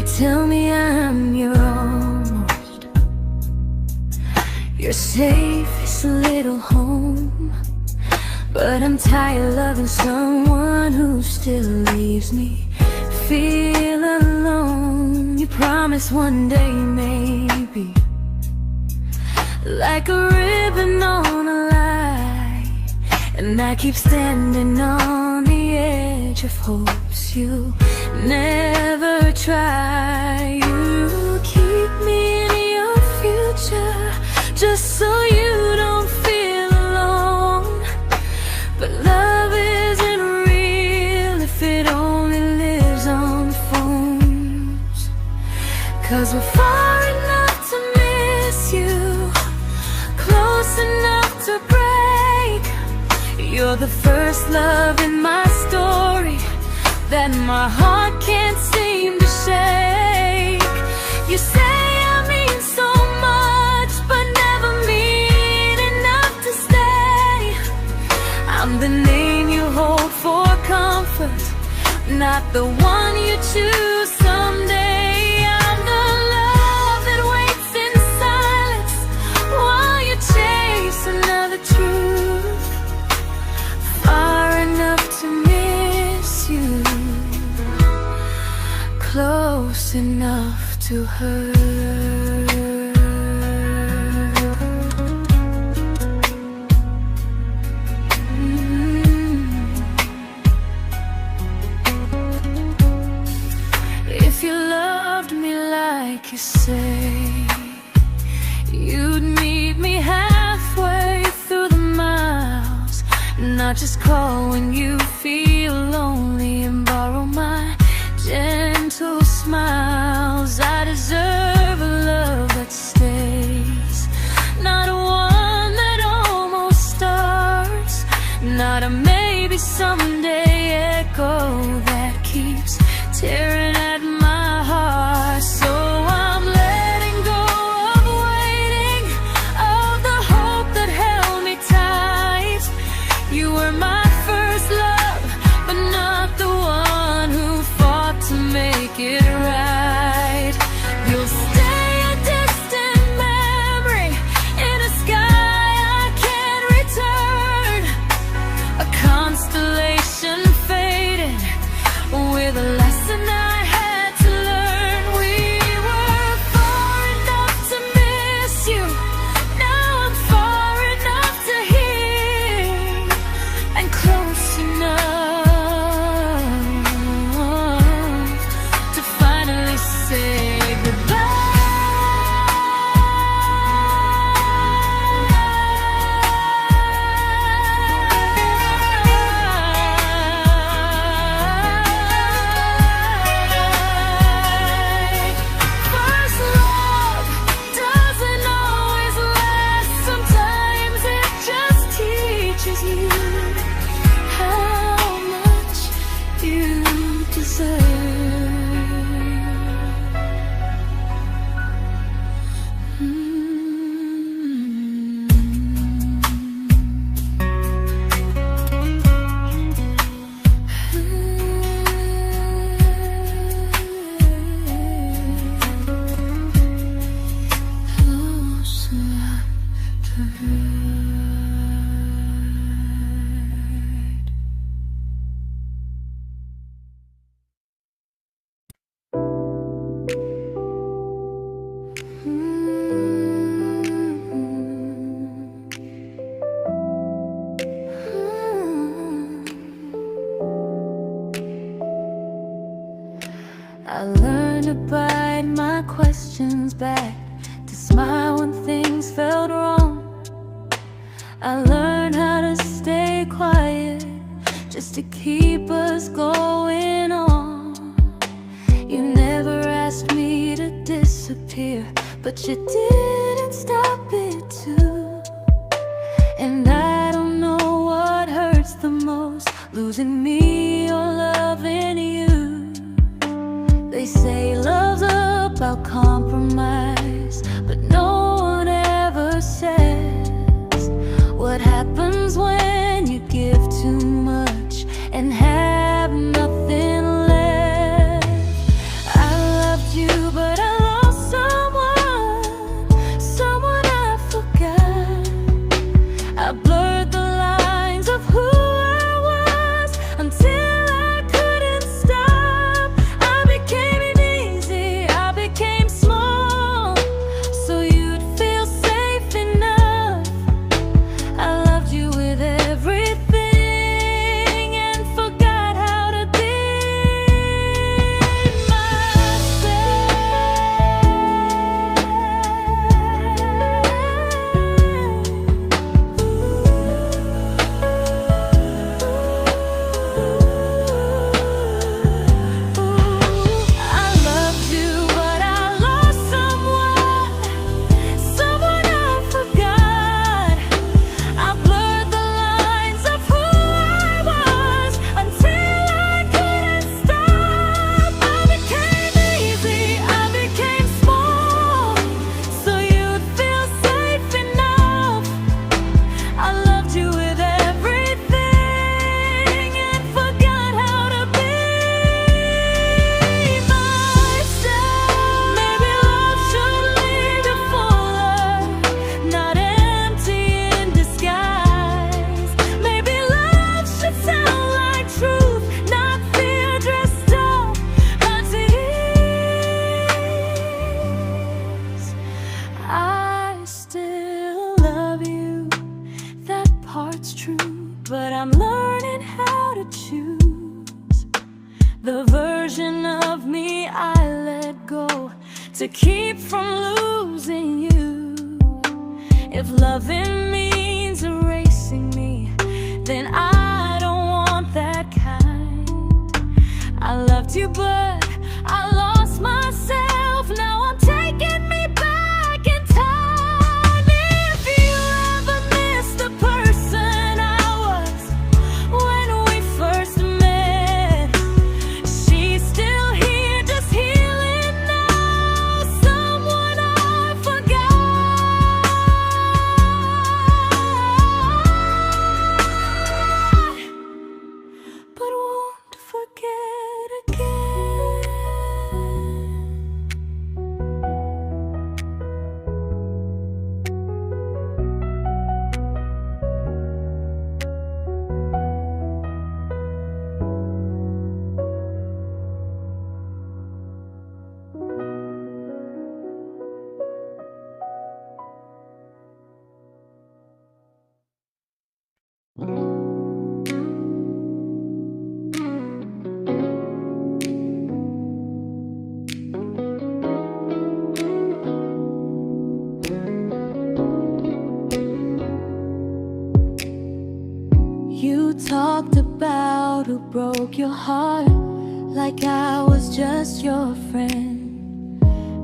tell me I'm your almost, your safest little home. But I'm tired loving someone who still leaves me feel alone. You promise one day maybe, like a ribbon on a line, and I keep standing on the edge of hopes you never try. You keep me in your future just so you don't feel alone. But love isn't real if it only lives on phones. 'Cause we're far enough to miss you, close enough to break. You're the first love in my story that my heart can't seem to shake. You say I mean so much, but never mean enough to stay. I'm the name you hold for comfort, not the one you choose someday. I'm the love that waits in silence while you chase another truth. Far enough to miss you, close enough to hurt. If you loved me like you say, you'd meet me halfway through the miles, not just call when you feel lonely and borrow my gentle smiles. I deserve a love that stays, not one that almost starts, not a maybe someday echo that keeps tearing at my heart. So I'm letting go of waiting, of the hope that held me tight. You were my first love, but not the one who fought to make it right. You'll stay a distant memory in a sky I can't return, a constellation faded with a lesson I had to learn. We were far enough to miss you, now I'm far enough to hear, and close enough to finally say goodbye. First love doesn't always last, sometimes it just teaches you how much you deserve. Close enough to hurt. I learned to bite my questions back, to smile when things felt wrong. I learned how to stay quiet just to keep us going on. You never asked me to disappear, but you didn't stop it too. And I don't know what hurts the most, losing me or loving you. They say love's about compromise, but no one ever says what happens when you give too much and have nothing left. I loved you I'm learning how to choose the version of me I let go to keep from losing you. If loving means erasing me, then I don't want that kind. I loved you, but I lost myself. Now I'm taking me back in time. If you ever miss the person I was when we first met, she's still here, just healing now. Someone I forgot, but won't forget again. You talked about who broke your heart, like I was just your friend.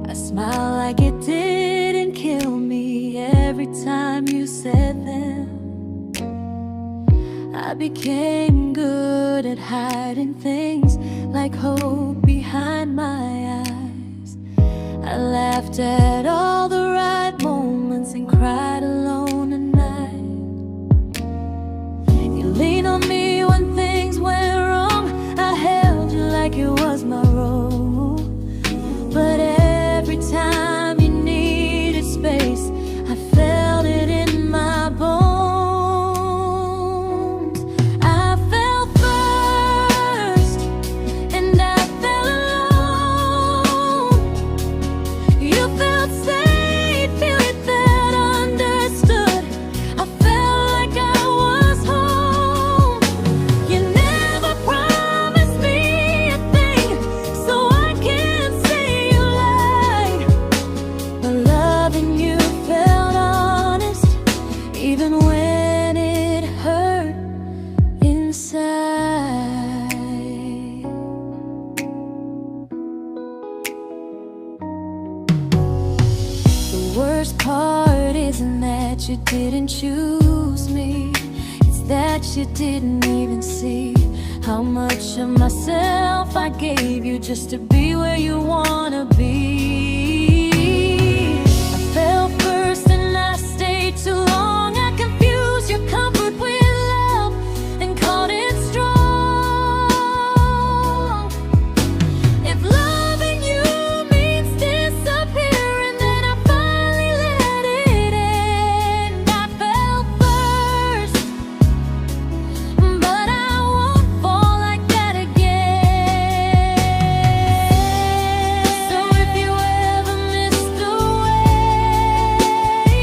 I smiled like it didn't kill me every time you said them. I became good at hiding things like hope behind my eyes. I laughed at all the right moments and cried alone at night. You leaned on me when things went wrong. I held you like it was my role. But every time you needed space, I felt it in my bones. I fell first, and I fell alone. You felt safe, feeling that understood. I felt like I was home. You never promised me a thing, so I can't say you lied. But loving you felt honest, even when it hurt inside. The worst part isn't that you didn't choose me, it's that you didn't even see how much of myself I gave you just to be where you wanna be. I fell first and I stayed too long. I confused your comfort with love and called it strong. If loving you means disappearing, then I finally let it end. I fell first, but I won't fall like that again. So if you ever missed the way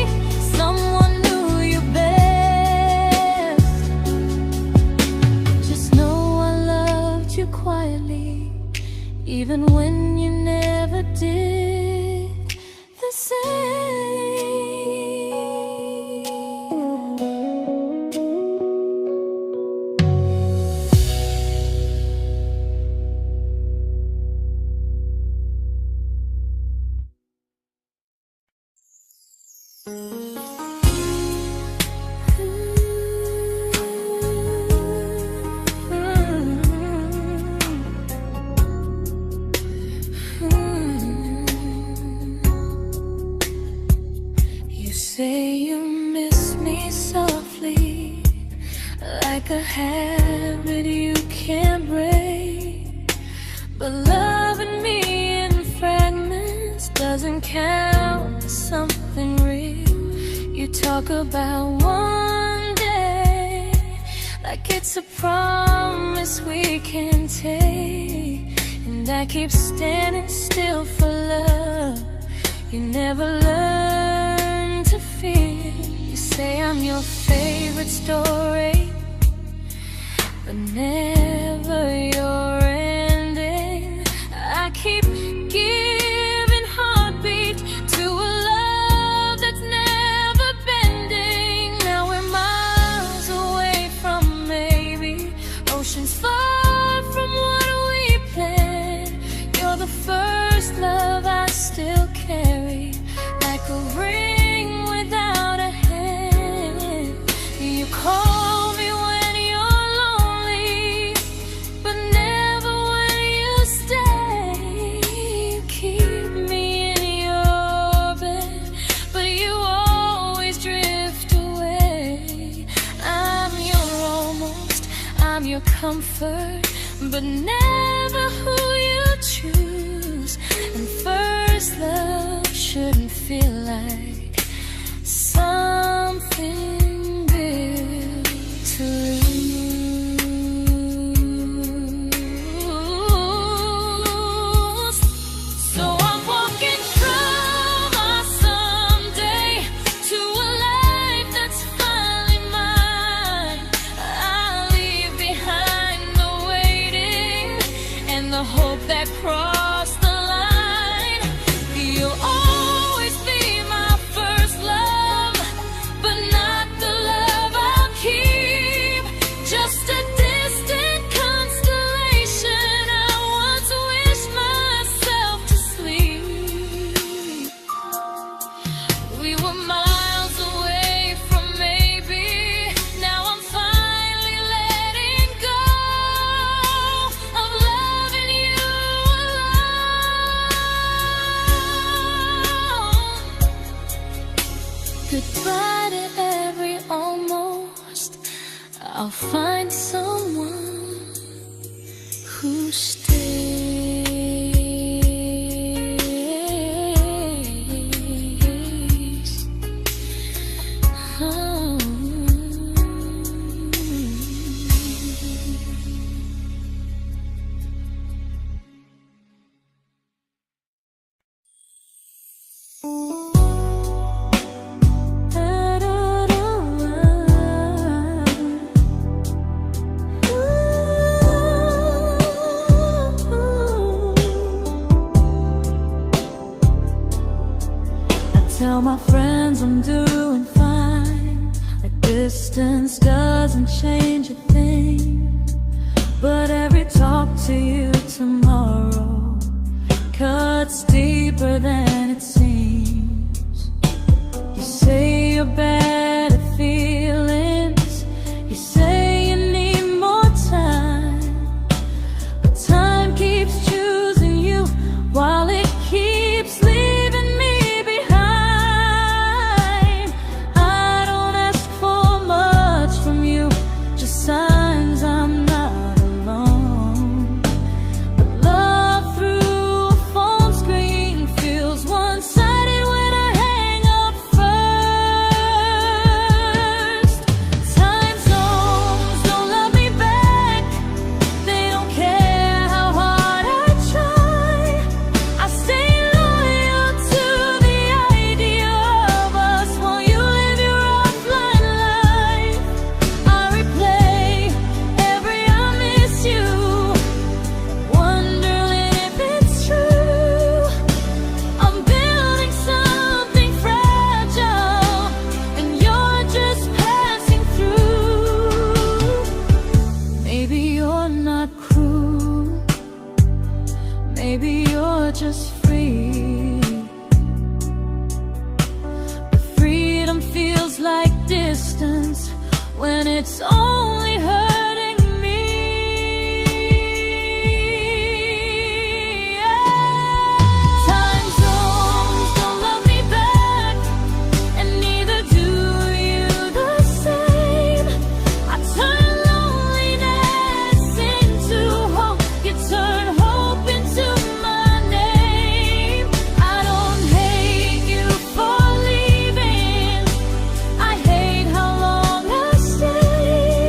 someone knew you best, just know I loved you quietly, even when you never did the same. You say you miss me softly, like a habit you can't break. But loving me in fragments doesn't count as something real. You talk about one day like it's a promise we can take, and I keep standing still for love. You never learn to feel. You say I'm your favorite story, but never your ending. I keep giving heartbeat to a love that's never bending. Now we're miles away from maybe, oceans far from what we planned. You're the first love I still carry, like a ring without a hand. You call me when you're lonely, but never when you stay. You keep me in your bed, but you always drift away. I'm your almost, I'm your comfort, but never who you choose. And first love shouldn't feel like something built to lose. So I'm walking through my someday to a life that's finally mine. I'll leave behind the waiting and the hope that crossed the line. You'll always be my first love, but not the love I'll keep. Just a distant constellation I once wished myself to sleep. We were miles away from maybe, now I'm finally letting go of loving you alone. Goodbye to every almost, I'll find someone who stays. Oh. Tell my friends I'm doing fine, like distance doesn't change a thing. But every talk to you tomorrow cuts deeper than it seems. You say you're bad at feelings, you say you need more time, but time keeps choosing you while it keeps leaving me behind. I don't ask for much from you, just signs I'm not alone. But love through a phone screen feels one-sided when I hang up first. Time zones don't love me back, they don't care how hard I try. I stay loyal to the idea of us while you live your offline life. I replay every I miss you, wondering if it's true. I'm building something fragile, and you're just passing through. Maybe you're not cruel, maybe you're just free. But freedom feels like distance when it's only hurting me. Time zones don't love me back, and neither do you the same. I turn loneliness into hope, you turn hope into my name. I don't hate you for leaving, I hate how long I stayed.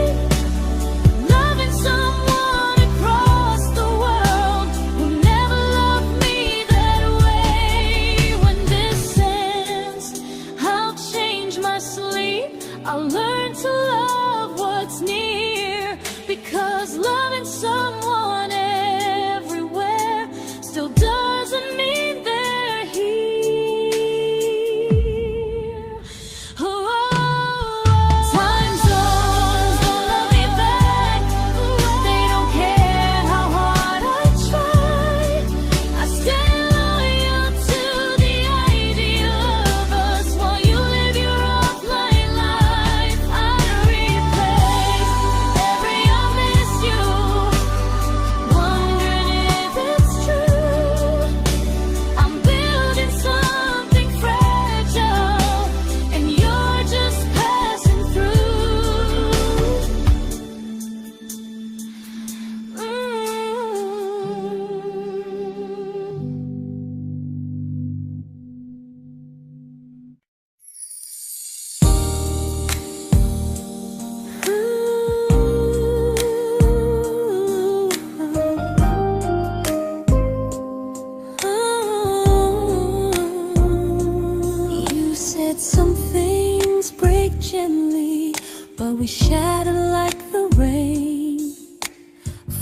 we shattered like the rain,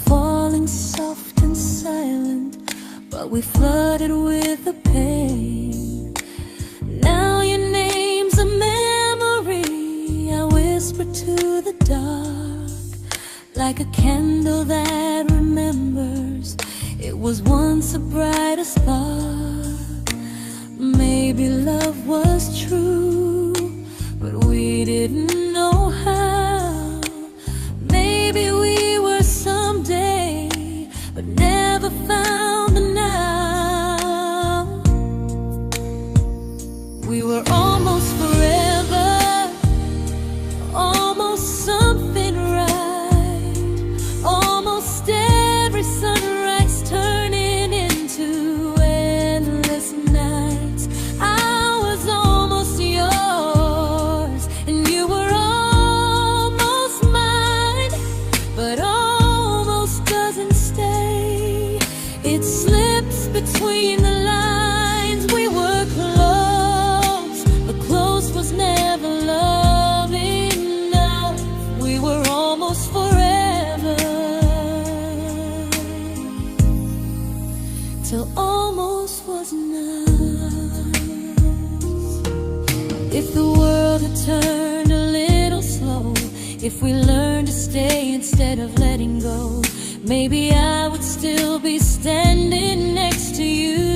falling soft and silent, but we flooded with the pain. Now your name's a memory I whisper to the dark, like a candle that remembers it was once a brighter spark. Maybe love was true, but we didn't know how. Maybe we were someday, but never found the now. We were almost forever, almost something right, almost every sunrise turning into endless nights. I was almost yours, and you were almost mine, but almost doesn't stay. It slips between the lines. We were close, but close was never love enough. We were almost forever, till almost was enough. If the world had turned a little slow, if we learned to stay instead of letting go, maybe I would still be standing next to you.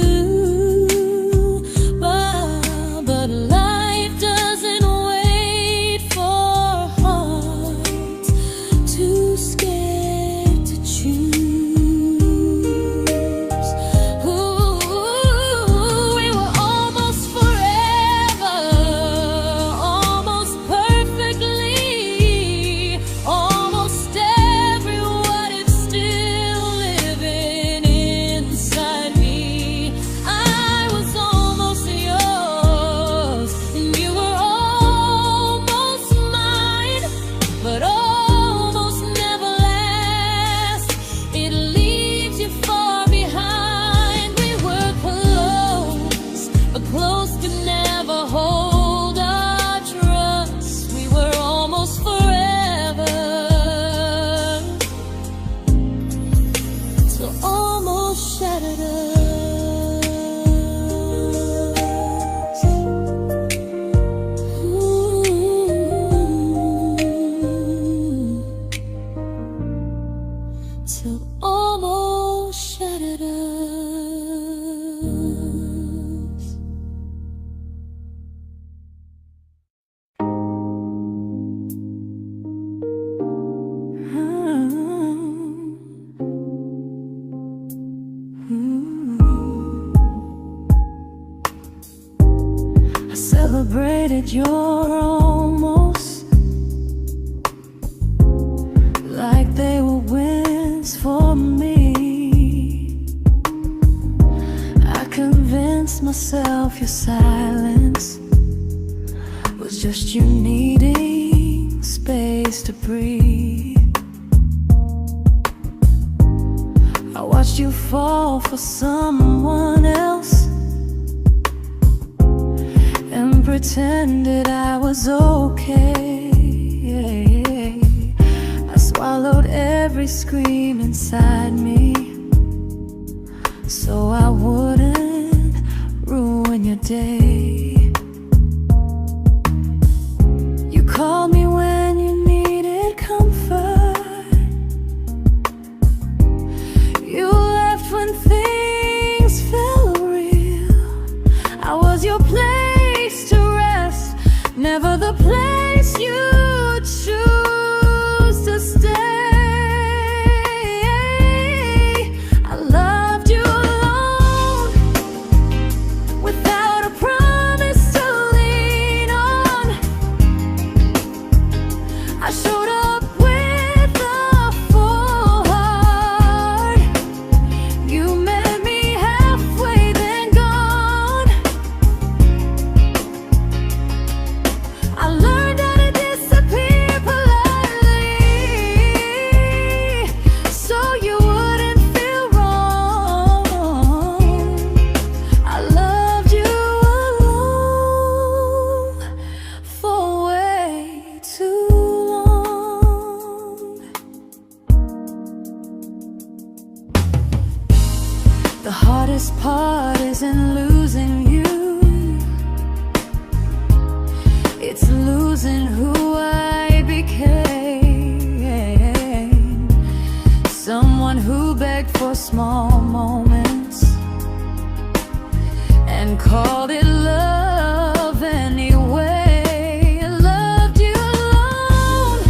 But life doesn't wait for hearts too scared to choose. Ooh, we were almost forever, almost perfectly, almost every what if still living inside me. I was almost yours, and you were almost mine, but almost never lasts. It leaves you far behind. We were close, but close could never hold our trust. We were almost forever, till almost shattered us. Ooh, till almost shattered us. I celebrated your almost like they were wins for me. I convinced myself your silence was just you needing space to breathe. I watched you fall for someone else and pretended I was okay. I swallowed every scream inside me so I wouldn't ruin your day. You called me when you needed comfort. You left when things felt real. I was your place to rest, never the place you choose to stay. I loved you alone, without a promise to lean on. I showed up with a full heart. You met me halfway, then gone. I learned how to disappear heart isn't losing you, it's losing who I became. Someone who begged for small moments and called it love anyway. Loved you alone,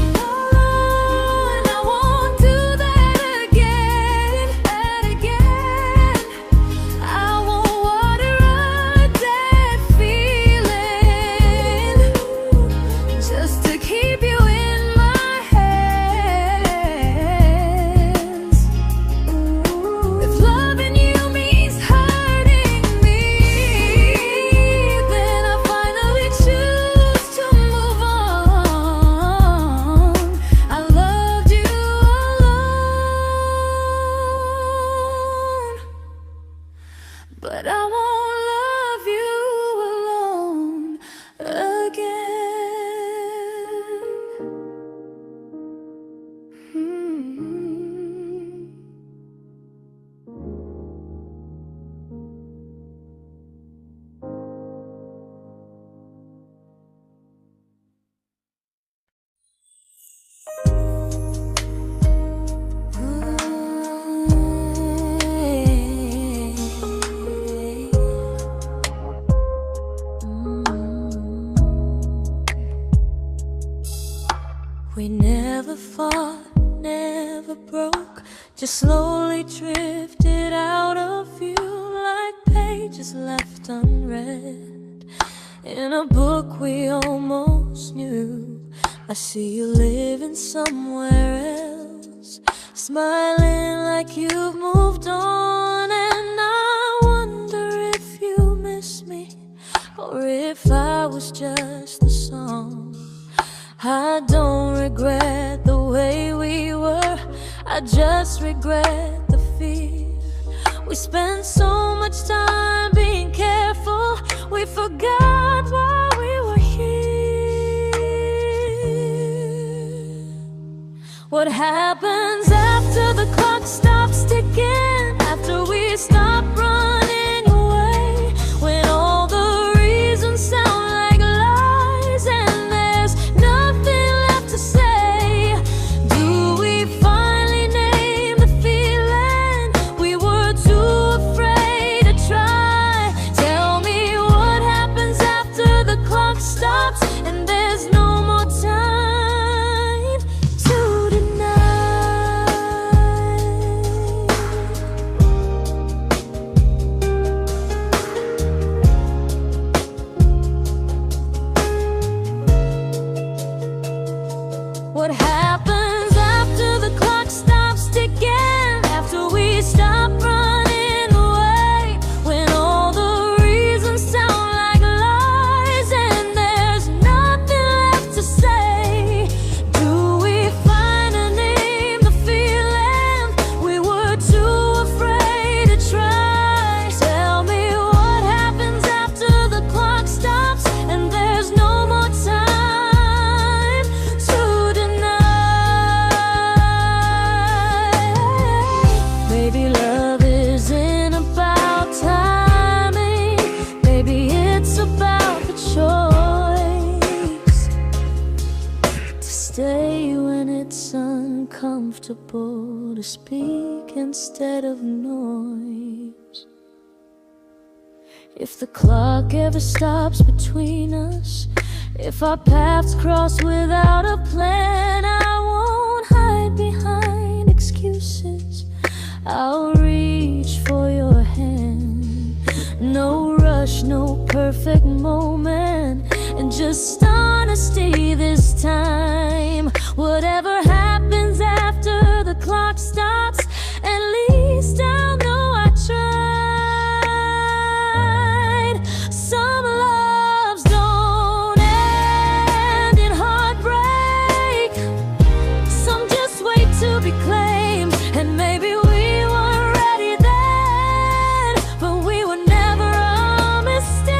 and I won't do that again, and again. I won't water a dead feeling just to keep you in my hands. If loving you means hurting me, then I finally choose to move on. I loved you alone, but I won't love you alone again. We never fought, never broke, just slowly drifted out of view like pages left unread in a book we almost knew. I see you living somewhere else, smiling like you've moved on, and I wonder if you miss me or if I was just a song. I don't regret the way we were, I just regret the fear. We spent so much time being careful, we forgot why we were here. What happens after the clock stops ticking, after we stop running away, when all the reasons sound like lies and there's nothing left to say? Do we finally name the feeling we were too afraid to try? Tell me what happens after the clock stops and there's no more time to deny. What happens after the clock stops ticking, after we stop running away, when all the reasons sound like lies and there's nothing left to say? Do we finally name the feeling we were too afraid to try? Tell me what happens after the clock stops and there's no more time to deny. Maybe love isn't about timing, maybe it's about the choice to stay when it's uncomfortable, to speak instead of noise. If the clock ever stops between us, if our paths cross without a plan, I won't hide behind excuses, I'll reach for your hand. No rush, no perfect moment, and just honesty this time. Whatever happens after the clock stops, at least I'll know I tried. Some loves don't end in heartbreak, some just wait to be claimed, and maybe we weren't ready then, but we were never a mistake.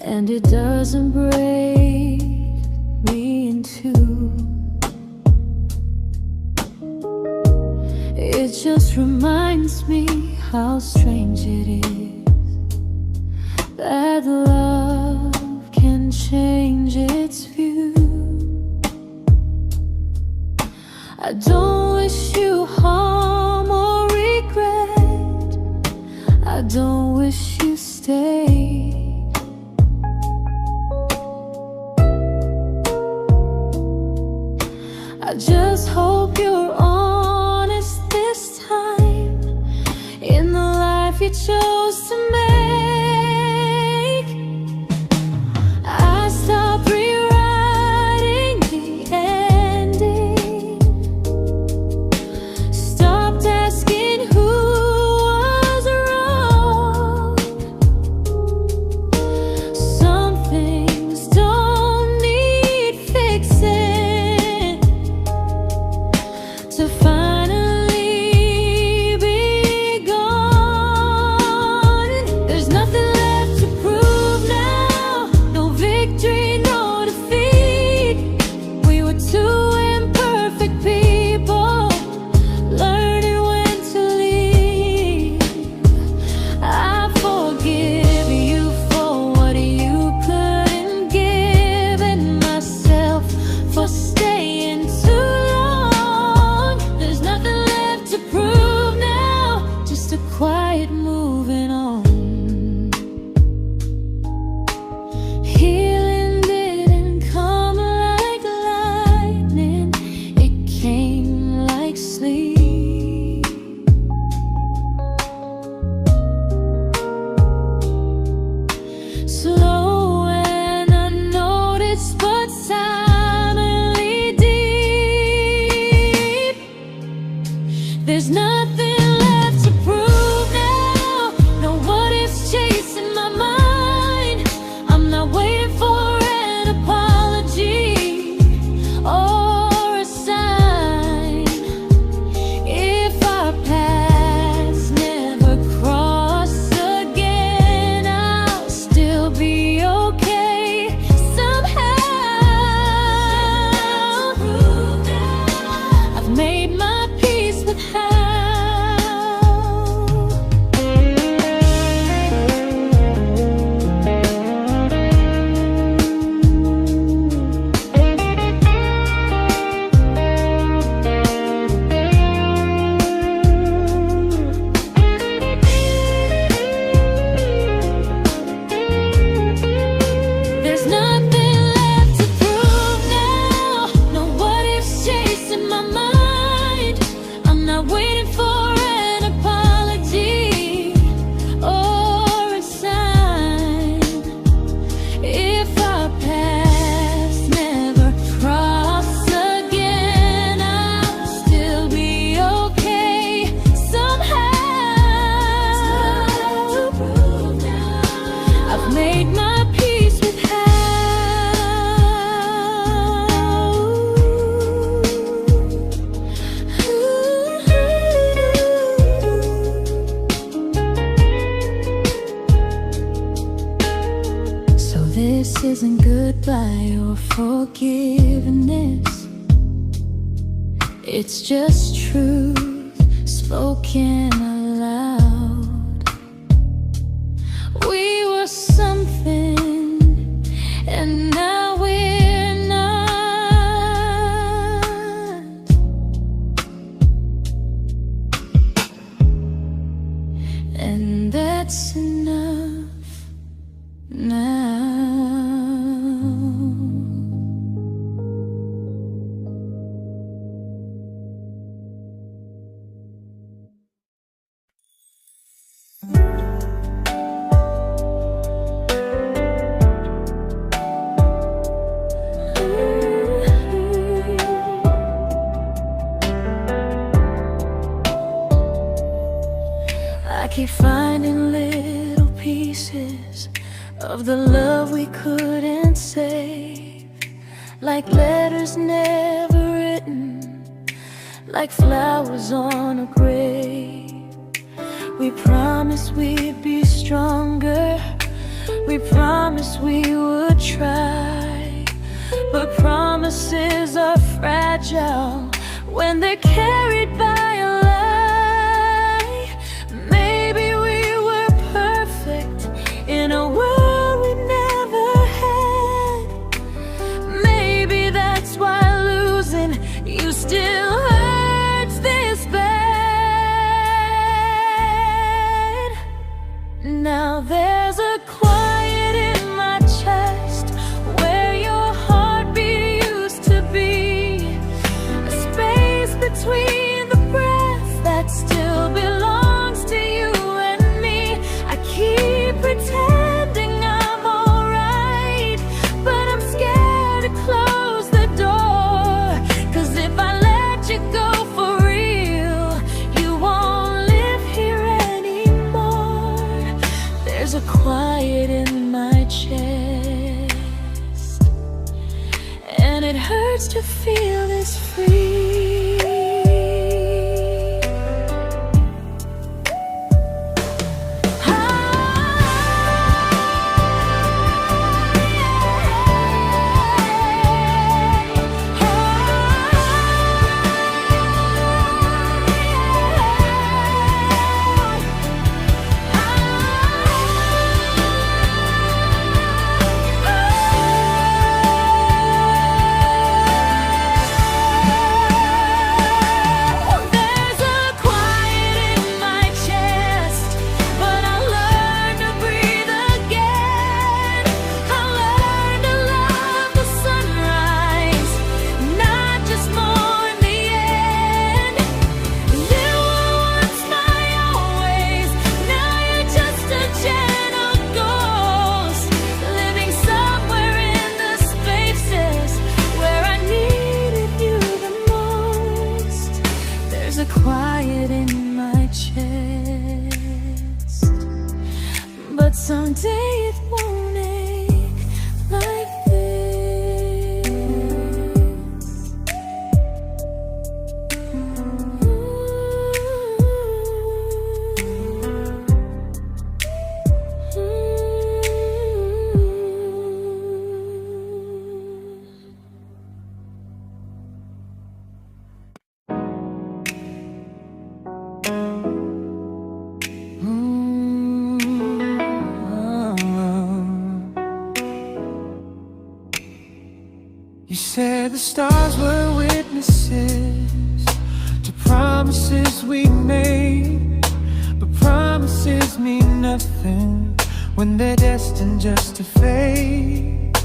and it doesn't break me in two. It just reminds me how strange it is that love can change its view. I don't wish you harm or regret. I don't wish you stay. I just hope you're honest this time in the life you chose to make. I stopped rewriting the ending, stopped asking who was wrong. Some things don't need fixing to finally be gone. There's nothing left to prove now, no victory, no defeat. We were two imperfect people, learning when to leave. I forgive you for what you couldn't give, and myself for staying too long. There's nothing left to prove now, just a quiet moving on. Healing didn't come like lightning, it came like sleep. Slow and unnoticed, but silently deep. There's nothing left to prove now, no what ifs chasing my mind. I'm not waiting for an apology or a sign. If our paths never cross again, I'll still be okay somehow. I've made my peace with how. There's nothing left to prove now, no what ifs chasing my mind. I'm not waiting for an apology or a sign. If our paths never cross again, I'll still be okay somehow. I've made my peace with how. So this isn't goodbye or forgiveness, it's just truth spoken aloud. We were something, and now we're not. And that's enough now. I keep finding little pieces of the love we couldn't save, like letters never written, like flowers on a grave. We promised we'd be stronger, We promised we would try, but promises are fragile when they're carried by a lie. Maybe we were perfect in a world we never had. Maybe that's why losing you still hurts this bad. Now there's a quiet in my chest where your heartbeat used to be, a space between the breath that still belongs to you and me. I keep pretending I'm alright, but I'm scared to close the door. 'Cause if I let you go for real, you won't live here anymore. There's a quiet in my chest, and it hurts to feel this free. There's a quiet in my chest, but someday it won't ache like this. You said the stars were witnesses to promises we made, but promises mean nothing when they're destined just to fade.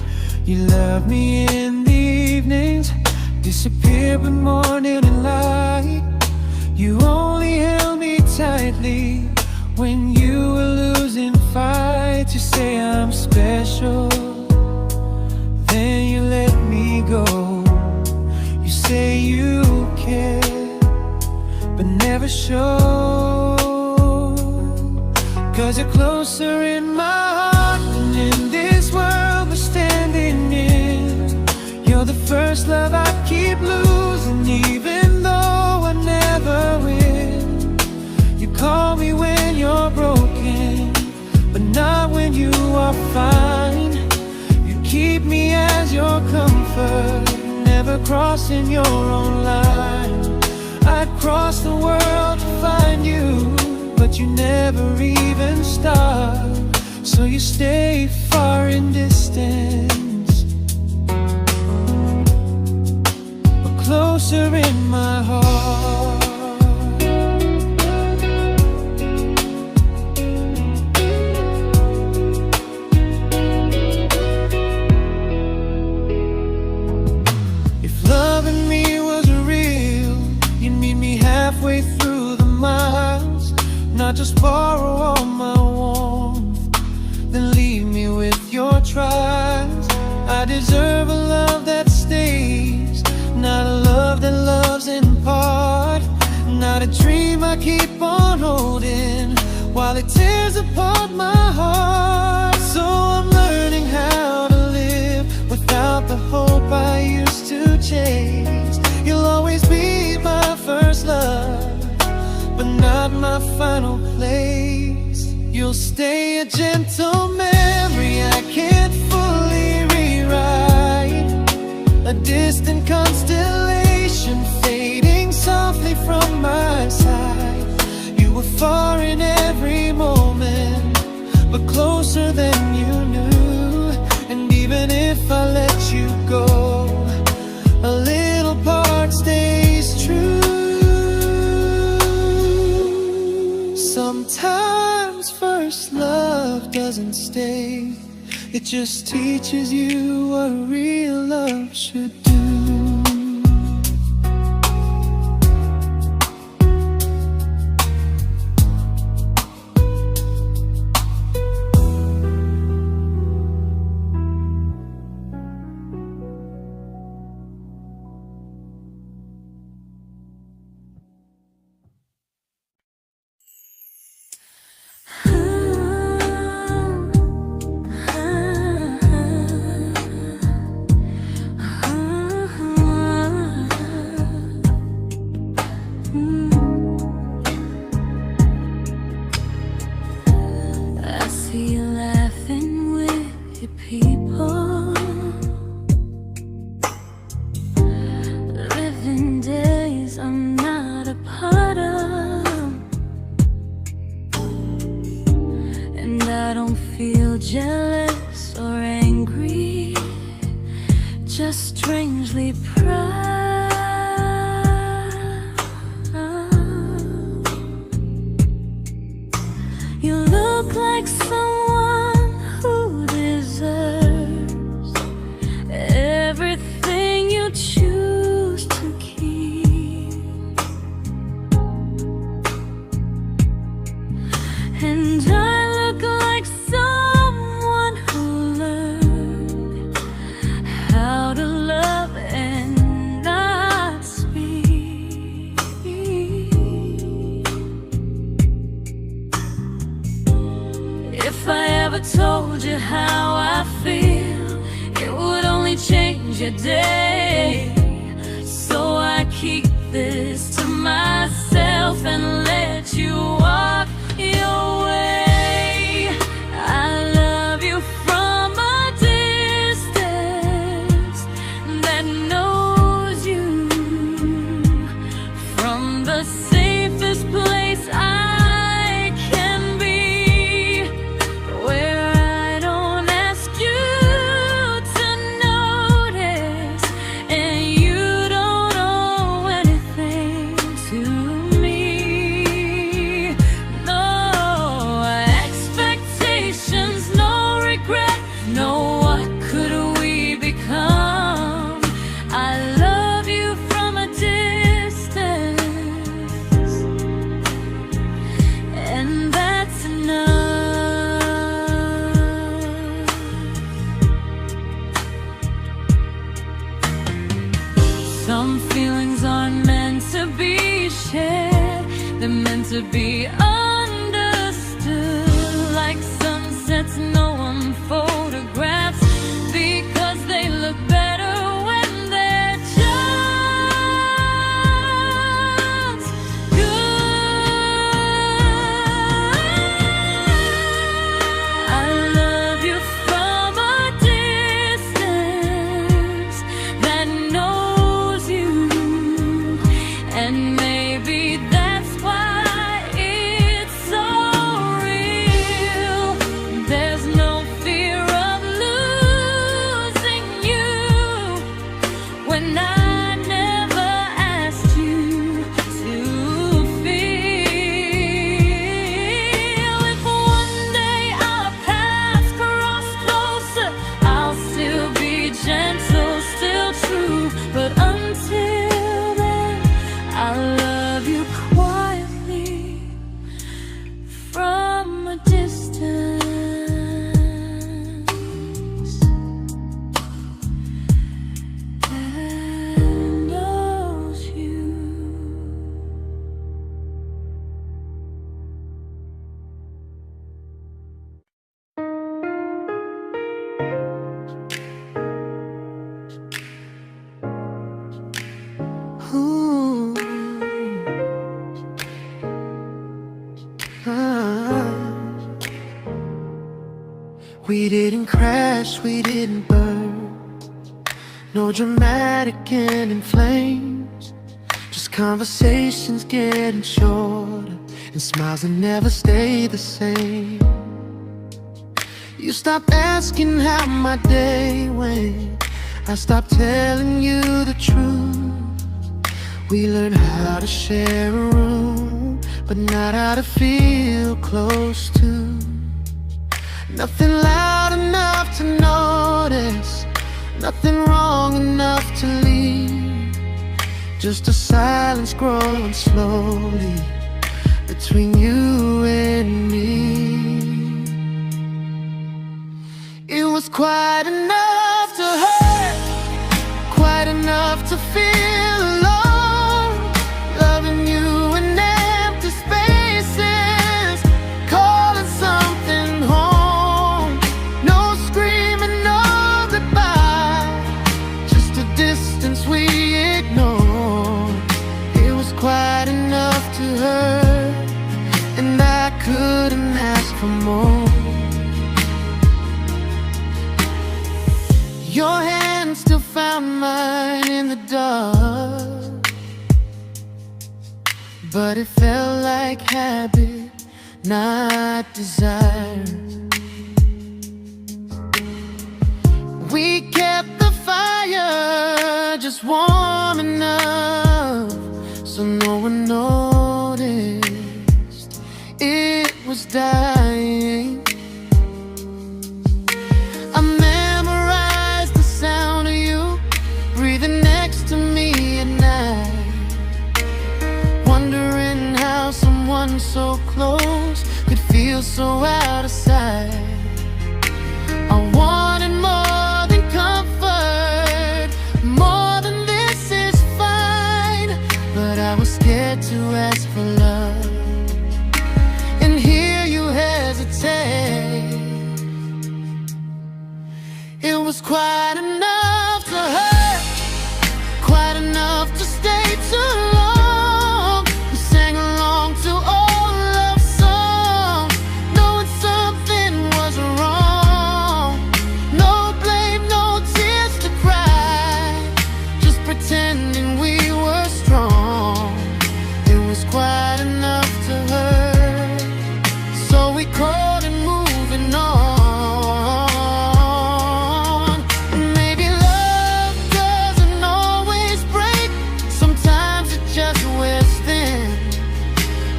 You love me in the evenings, disappear when morning and light. You only held me tightly when you were losing fights. You say I'm special, then you let me go. You say you care, but never show. 'Cause you're closer in my heart than in this world we're standing in. You're the first love I keep losing, even though I never win. You call me when you're broken, but not when you are fine. Keep me as your comfort, never crossing your own line. I'd cross the world to find you, but you never even start. So you stay far in distance, but closer in my heart. Halfway through the miles, not just borrow all my warmth, then leave me with your trials. I deserve a love that stays, not a love that loves in part. Not a dream I keep on holding while it tears apart my heart. So I'm learning how to live without the hope I used to chase. You'll always be my first love, but not my final place. You'll stay a gentle memory distant constellation fading softly from my side. You were far in every moment, but closer than you knew. And even if I let you go, a little part stays true. Sometimes first love doesn't stay, it just teaches you what real love should do. Jealous or angry, just strangely proud. You look like someone who deserves everything you choose to keep. And I look like someone who learned how to love and not speak. If I ever told you how I feel, it would only change your day. So I keep this to myself and let you walk your way. I love you from a distance that knows you, from the safest place I can be, where I don't ask you to notice and you don't owe anything to me. No expectations, no regret, no what could we become. I love you from a distance, and that's enough. Some feelings aren't meant to be shared, they're meant to be understood. Like sunsets no one photographs, because they look better when they're just good. I love you from a distance that knows you, and maybe that's why it's so real. There's no fear of losing you when I never asked you to feel. If one day our paths cross closer, I'll still be gentle, still true. But until then, I love you quietly from a distance that knows you. Ooh. Ah. We didn't crash, we didn't burn. No dramatic ending flames, just conversations getting shorter, and smiles that never stay the same. You stopped asking how my day went, I stopped telling you the truth. We learned how to share a room, but not how to feel close to. Nothing loud enough to notice, nothing wrong enough to leave. Just a silence growing slowly between you and me. It was quite enough to hurt, quite enough to feel alone. Loving you in empty spaces, calling something home. No screaming, no goodbye, just a distance we ignored. It was quite enough to hurt, and I couldn't ask for more. Your hand still found mine in the dark, but it felt like habit, not desire. We kept the fire just warm enough so no one noticed it was dying. I memorized the sound of you breathing next to me at night, wondering how someone so close could feel so out of sight. I wanted more than comfort, more than this is fine, but I was scared to ask for love, and here you hesitate. It was quite enough to hurt, quite enough to stay too long. We sang along to old love songs, knowing something was wrong. No blame, no tears to cry, just pretending we were strong. It was quite enough to hurt, so we called it moving on.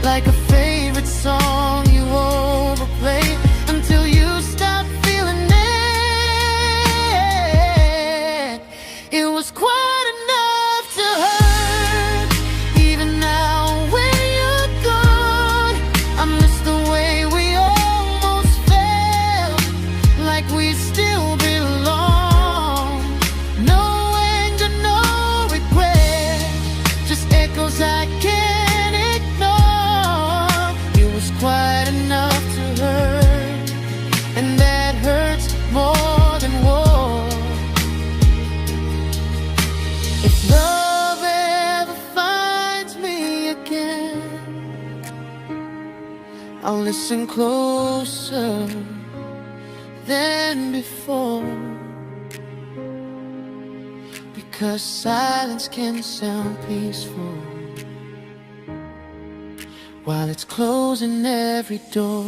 Like a favorite song you overplay until you stop feeling it. It was quite enough to hurt. Even now when you're gone, I miss the way we almost felt, like we still belong. No anger, no regret, just echoes I can't ignore. Quite enough to hurt, and that hurts more than war. If love ever finds me again, I'll listen closer than before, because silence can sound peaceful while it's closing every door.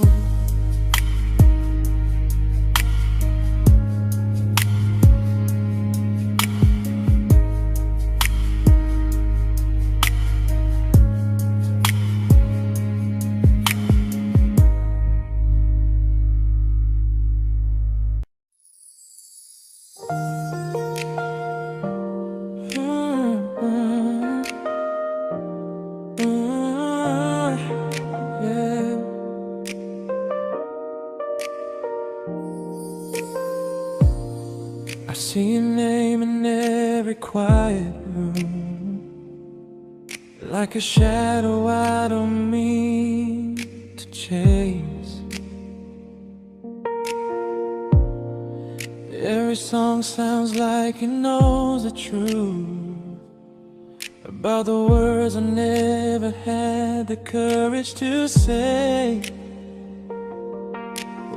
I see your name in every quiet room, like a shadow I don't mean to chase. Every song sounds like it knows the truth about the words I never had the courage to say.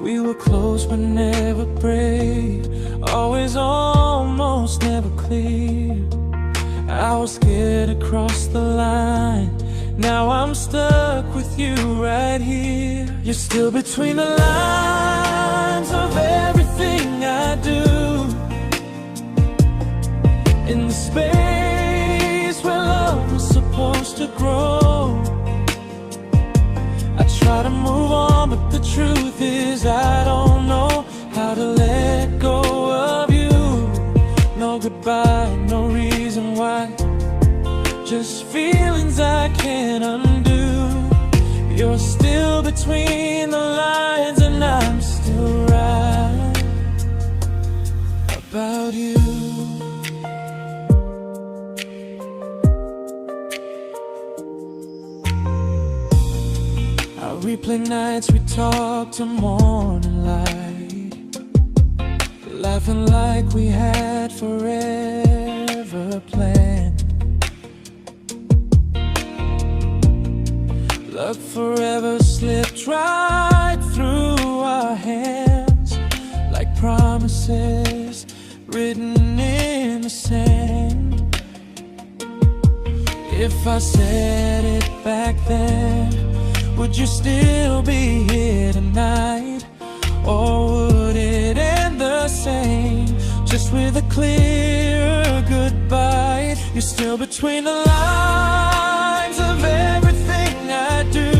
We were close but never brave, always almost, never close. clear. I was scared to cross the line. Now I'm stuck with you right here. You're still between the lines of everything I do. In the space where love was supposed to grow. I try to move on, but the truth is I don't know how to let go of you. No goodbye, no reason why. Just feelings I can't undo. You're still between the lines, and I'm still right about you. I replay nights we talk till morning light, laughing like we had forever planned. Love forever slipped right through our hands, like promises written in the sand. If I said it back then, would you still be here tonight? Or would it end the same, just with a clear goodbye? You're still between the lines of everything I do.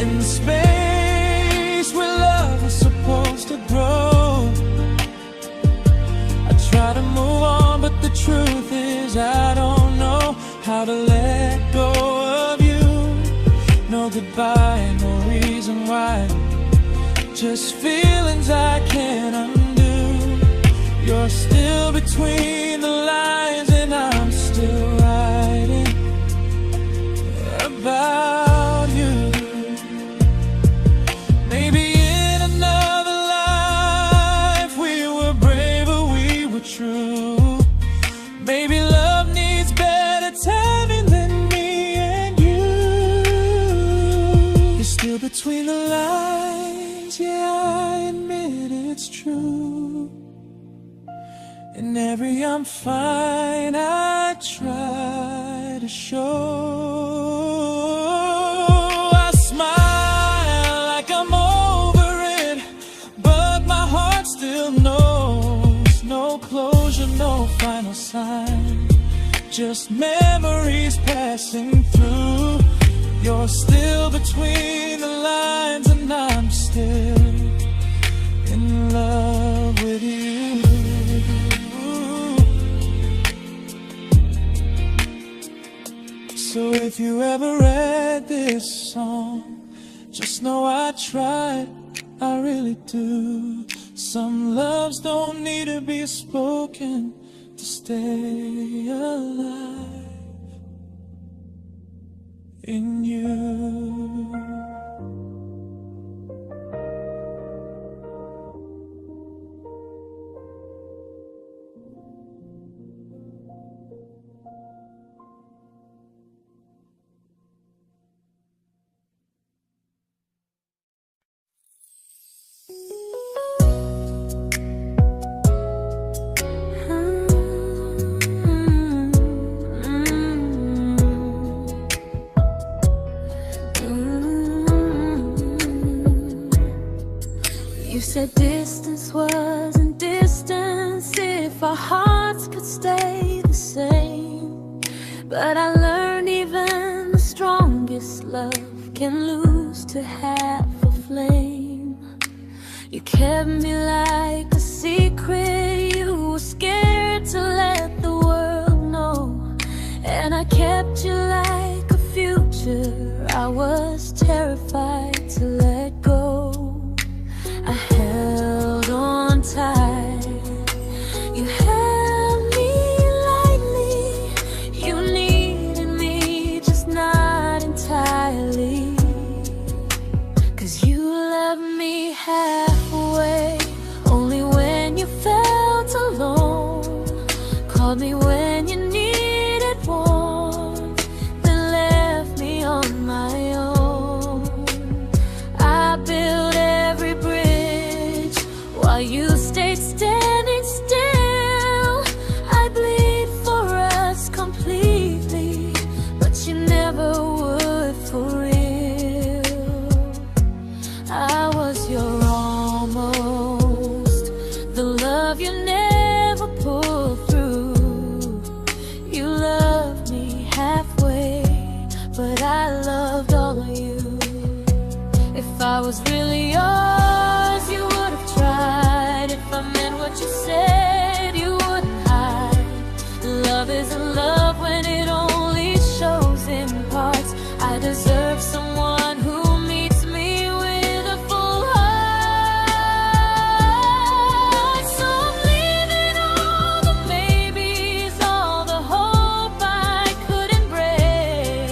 In the space where love was supposed to grow. I try to move on, but the truth is I don't know how to let go of you. No goodbye, no reason why. Just feelings I can't undo. You're still between the lines, and I'm still writing about you. Maybe in another life we were braver, we were true. Maybe love needs better timing than me and you. You're still between the lines, yeah, I admit it's true. In every I'm fine I try to show. I smile like I'm over it, but my heart still knows. No closure, no final sign, just memories passing through. You're still between the lines, and I'm still in love with you. So if you ever read this song, just know I tried, I really do. Some loves don't need to be spoken to stay alive in you. You said distance wasn't distance if our hearts could stay the same. But I learned even the strongest love can lose to half a flame. You kept me like a secret you were scared to let the world know. And I kept you like a future I was terrified to let go. I held on tight, you held me lightly. You needed me, just not entirely. 'Cause you loved me halfway, only when you felt alone. Called me when you needed warmth, then left me on my own. I built every bridge while you stayed standing still. love you never pulled through. You loved me halfway, but I loved all of you. If I was really yours, you would have tried. If I meant what you said, you wouldn't hide. Love isn't love when it only shows in parts. I deserve someone who meets me with a full heart. So I'm leaving all the maybes, all the hope I couldn't break.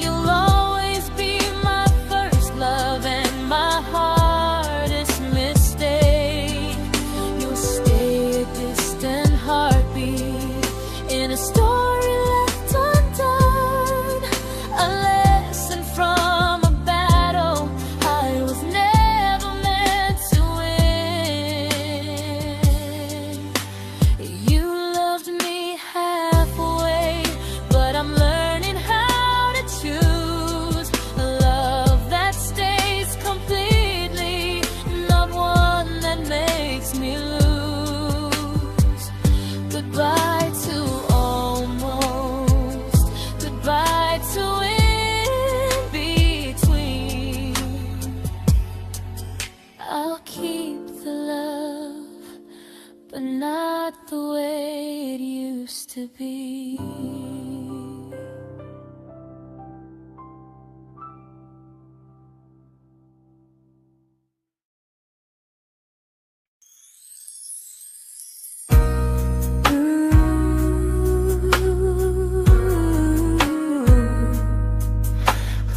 You'll always be my first love and my hardest mistake. You'll stay a distant heartbeat in a story left undone, a lesson from a battle I was never meant to win. You loved me halfway, but I'm learning how to choose a love that stays completely, not one that makes me lose. Goodbye to almost, goodbye to in between. I'll keep the love, but not the way it used to be.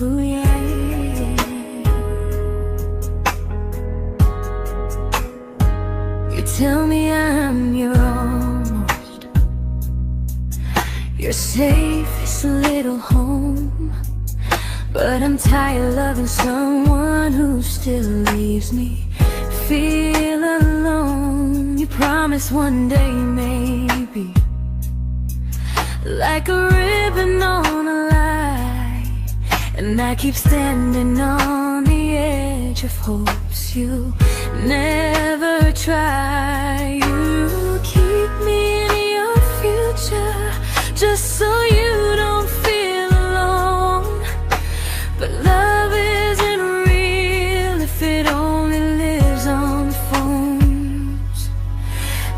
Ooh, yeah, yeah. You tell me I'm your almost, your safest little home, but I'm tired loving someone who still leaves me feel alone. You promise one day maybe, like a ribbon on a line, and I keep standing on the edge of hopes you never try. You keep me in your future just so you don't feel alone. But love isn't real if it only lives on phones.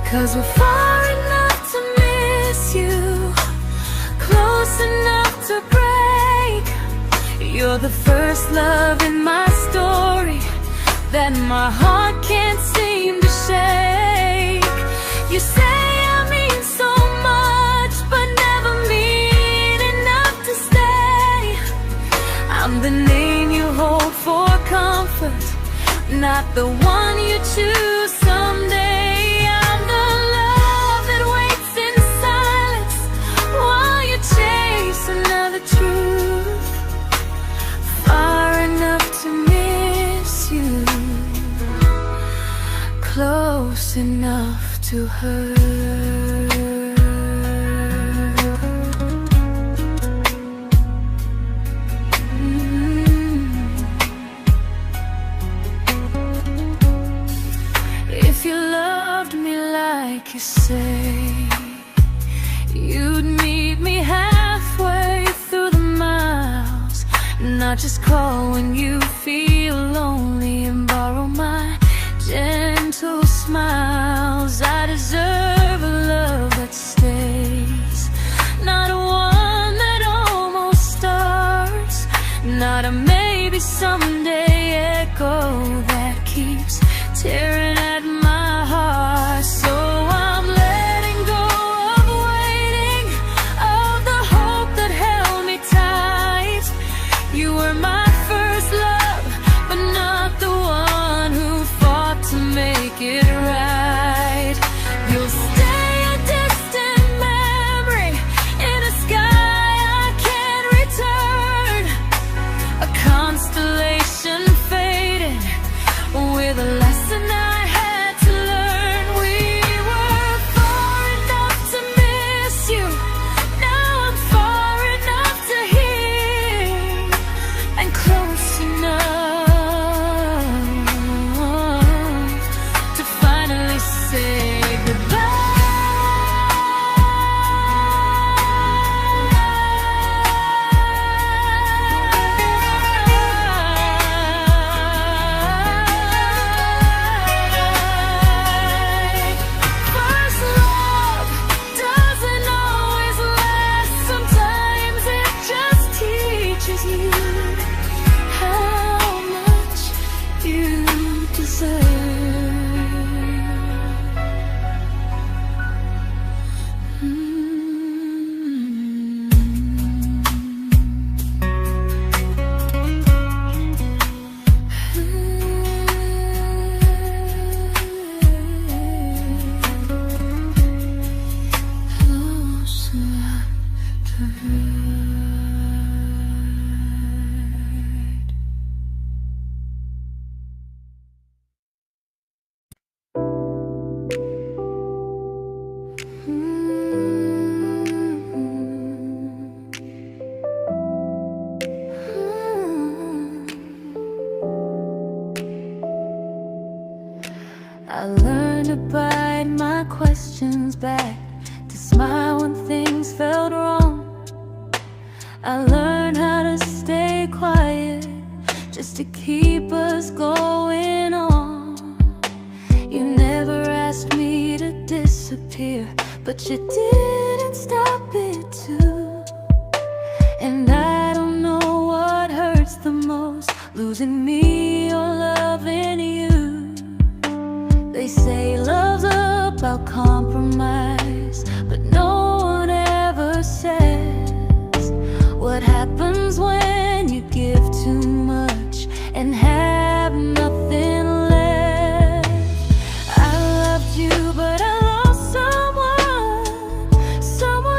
'Cause we're far enough to miss you, close enough to break. You're the first love in my story that my heart can't seem to shake. You say I mean so much, but never mean enough to stay. I'm the name you hold for comfort, not the one you choose someday. I'm the love that waits in silence while you chase another truth. Far enough to miss you, close enough to hurt. If you loved me like you say, you'd meet me halfway through the miles, not just call when you feel lonely and borrow my gentle smiles. I deserve a love that stays, not one that almost starts, not a maybe someday echo that keeps tearing at my heart. So I'm letting go of waiting, of the hope that held me tight. You were my first love, but not the one I learned to bite my questions back, to smile when things felt wrong. I learned how to stay quiet, just to keep us going on. You never asked me to disappear, but you didn't stop it too. And I don't know what hurts the most, losing me or loving you. They say love's about compromise, but no one ever says what happens when you give too much and have nothing left. I loved you, but I lost someone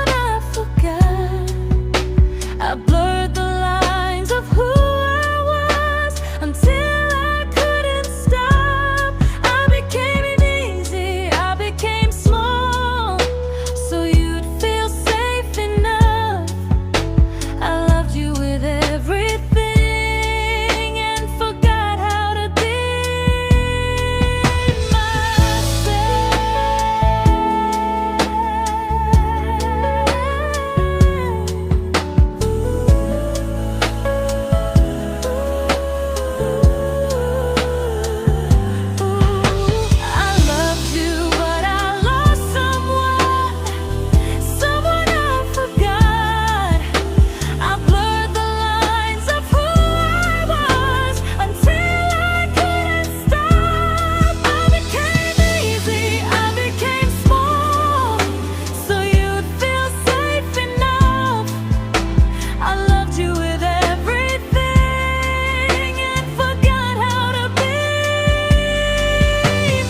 I forgot. I blurred the lines of who I was until I couldn't stop. I became easy, I became small, so you'd feel safe enough. I loved you with everything and forgot how to be I loved you, but I lost someone I forgot. I blurred the lines of who I was until I couldn't stop. I became easy, I became small, so you'd feel safe enough. I loved you with everything and forgot how to be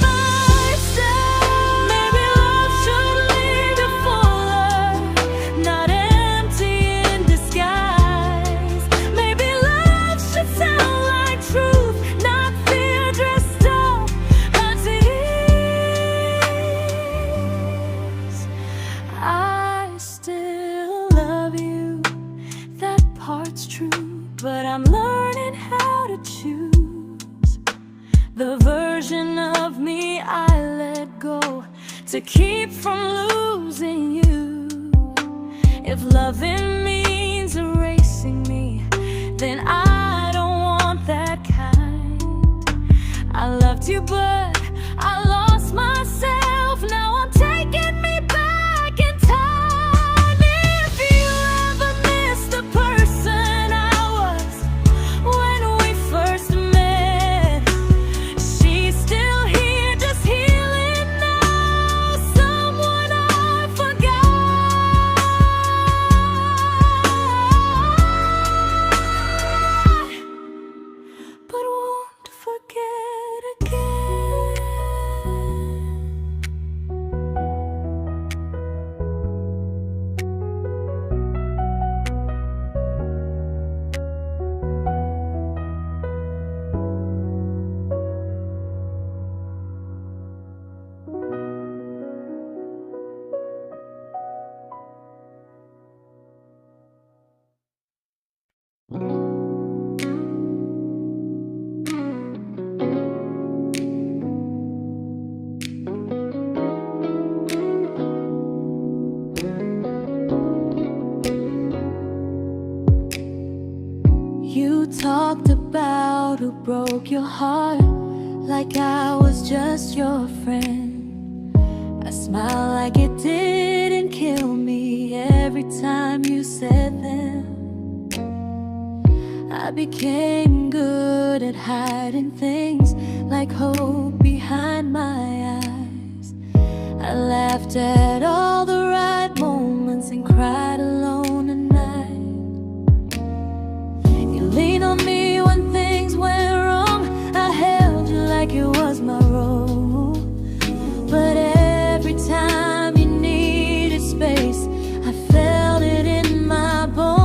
myself. Maybe love should lead you fuller, not empty in disguise. Maybe love should sound like truth, not fear dressed up as ease. I still love you, that part's true, but I'm learning how to choose the version of me I let go to keep from losing you. If loving means erasing me, then I don't want that kind. I loved you, but I lost myself. Now I'm taking me back in time. If you ever missed the person I was when we first met, she's still here, just healing now. Someone I forgot, but won't forget again. You talked about who broke your heart, like I was just your friend. I smile like it didn't kill me every time you said them. I became good at hiding things like hope behind my eyes. I laughed at all the right moments and cried alone at night. You leaned on me when things went wrong. I held you like it was my role. But every time you needed space, I felt it in my bones.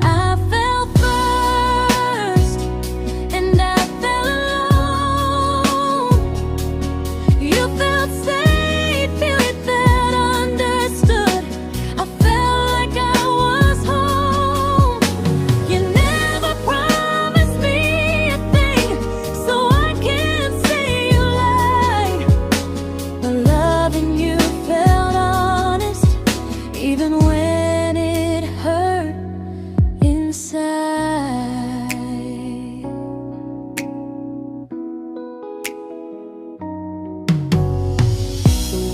I fell first, and I fell alone. You felt safe.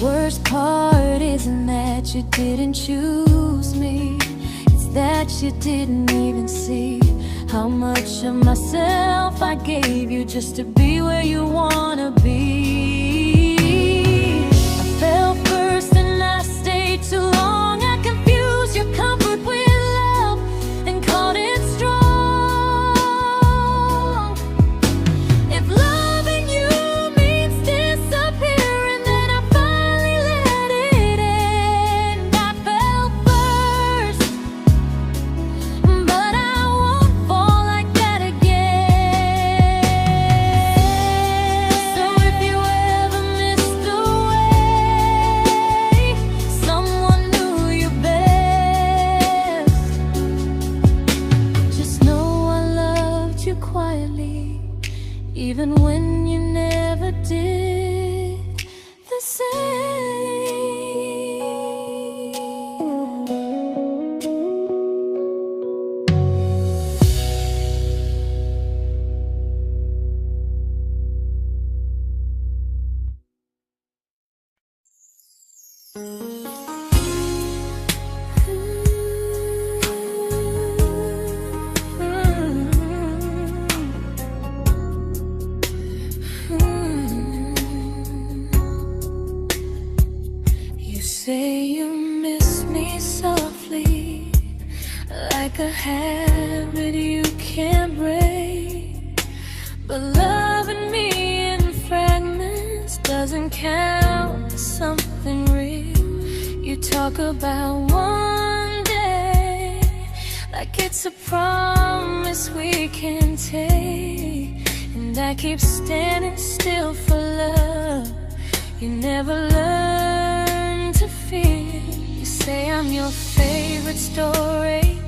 worst part isn't that you didn't choose me, it's that you didn't even see how much of myself I gave you just to be where you wanna be. I fell first and I stayed too long. I confused your comfort with love and called it strong. If loving you means disappearing, then I finally let it end. I fell first, but I won't fall like that again. So if you ever missed the way someone knew you best, just know I loved you quietly, even when you never did the same. You say you miss me softly, like a habit you can't break. But loving me in fragments doesn't count as something real. You talk about one day like it's a promise we can take, and I keep standing still for love. You never learn to feel. You say I'm your favorite story,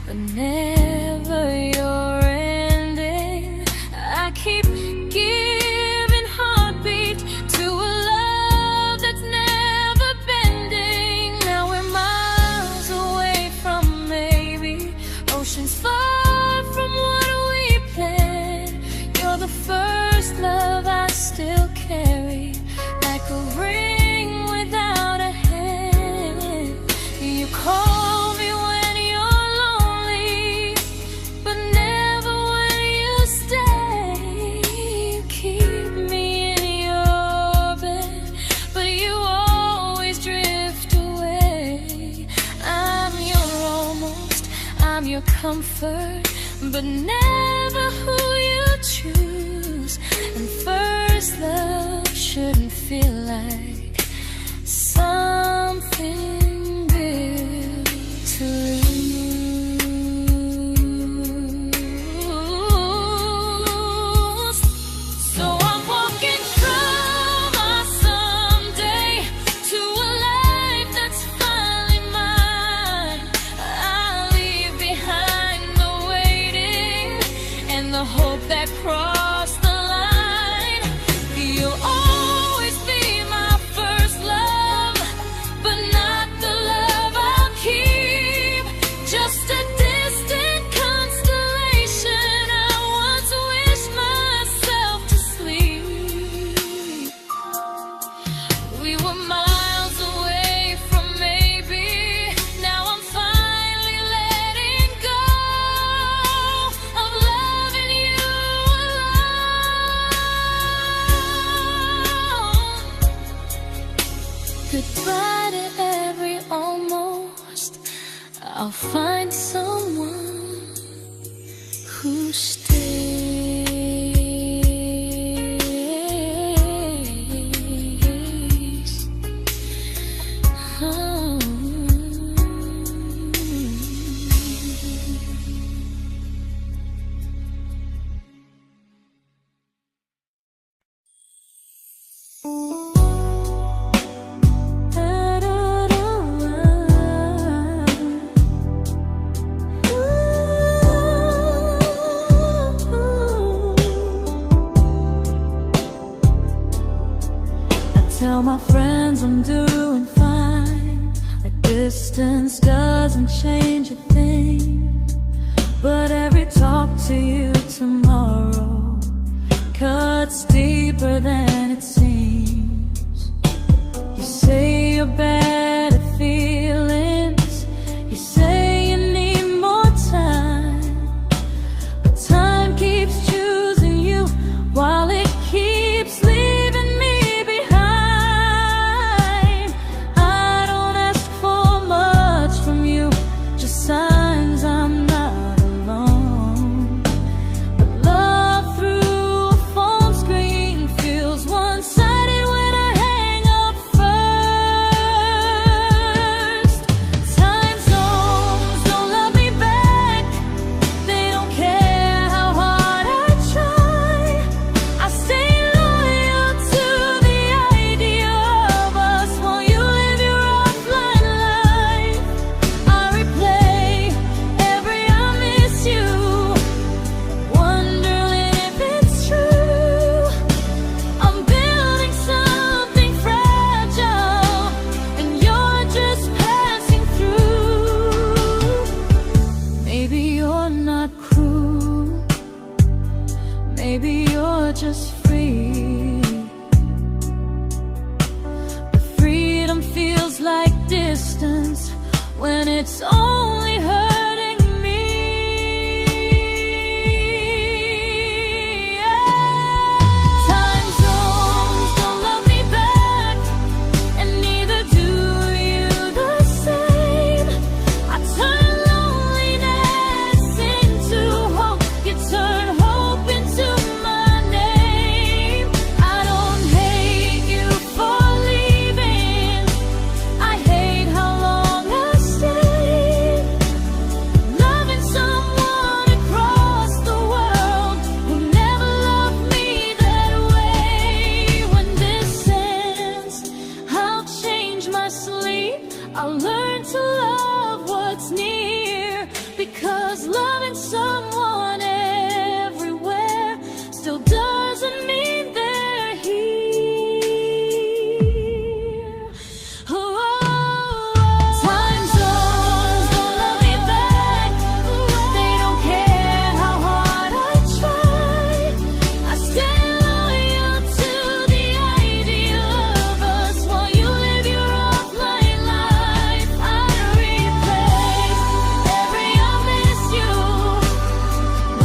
but never your ending. I keep giving heartbeat to a love that's never bending. Now we're miles away from maybe oceans far from what we planned. You're the first love I still carry, like a ring without a hand. You call me when you're lonely, but never when you stay. You keep me in your bed, but you always drift away. I'm your almost, I'm your comfort, but never who you choose. And first love shouldn't feel like something built to lose. So I'm walking from my someday to a life that's finally mine. I'll leave behind the waiting and the hope that crossed the line. You'll always be my first love, but not the love I'll keep. Just a distant constellation I once wished myself to sleep. We were miles away from maybe. Now I'm finally letting go of loving you alone. Goodbye to every almost. I'll find someone who stays. Oh. Tell my friends I'm doing fine, that distance doesn't change a thing. But every talk to you tomorrow cuts deeper than it seems. your better feelings. You say you need more time, but time keeps choosing you while it keeps leaving me behind. I don't ask for much from you, just signs I'm not alone. But love through a phone screen feels one-sided when I hang up first. Time zones don't love me back. They don't care how hard I try. I stay loyal to the idea of us while you live your offline life. I replay every I miss you, wondering if it's true. I'm building something fragile, and you're just passing through. Maybe you're not cruel, maybe you're just free. But freedom feels like distance when it's only hurting me. Time zones don't love me back, and neither do you the same. I turn loneliness into hope, you turn hope into my name. I don't hate you for leaving, I hate how long I stayed. Loving someone across the world who never loved me that way. When this ends, I'll change my sleep, I'll learn to love what's near, because loving someone everywhere still doesn't mean they're here. Time zones don't love me back. They don't care how hard I try. I stay loyal to the idea of us while you live your offline life. I replay every I miss you,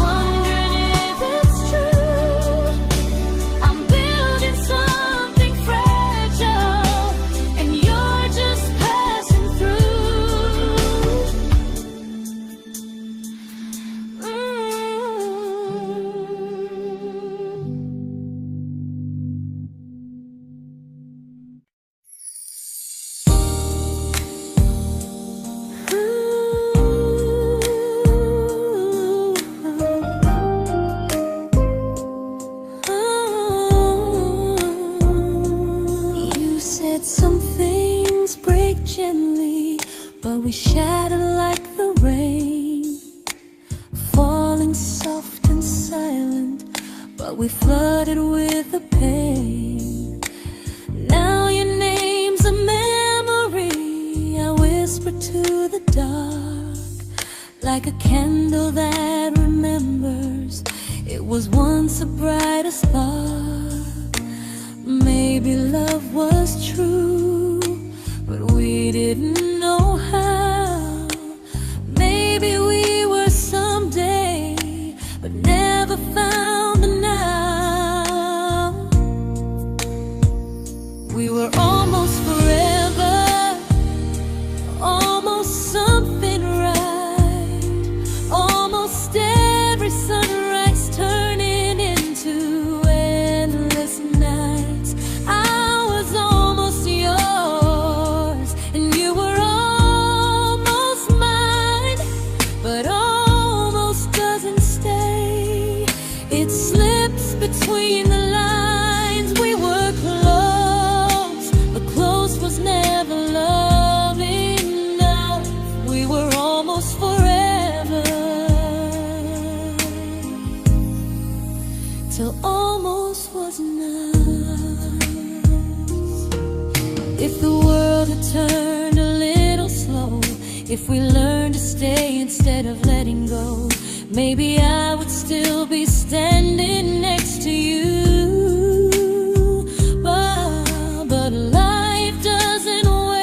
wondering if it's true. I'm building something fragile, and you're just passing through. You said some things break gently, but we shatter like the rain, falling soft and silent, but we flooded with the pain. Now your name's a memory I whisper to the dark, like a candle that remembers it was once a brighter spark. Maybe love was true, but we didn't know how. Maybe we were someday, but never found the now. We were almost forever, almost something right, almost every sunrise turning into endless nights. I was almost yours, and you were almost mine, but almost doesn't stay. It slips between the lines. We were close, but close was never love enough. We were almost forever, till almost was enough. If the world had turned a little slow, if we learned to stay instead of letting go, maybe I would still be standing next to you. But life doesn't wait.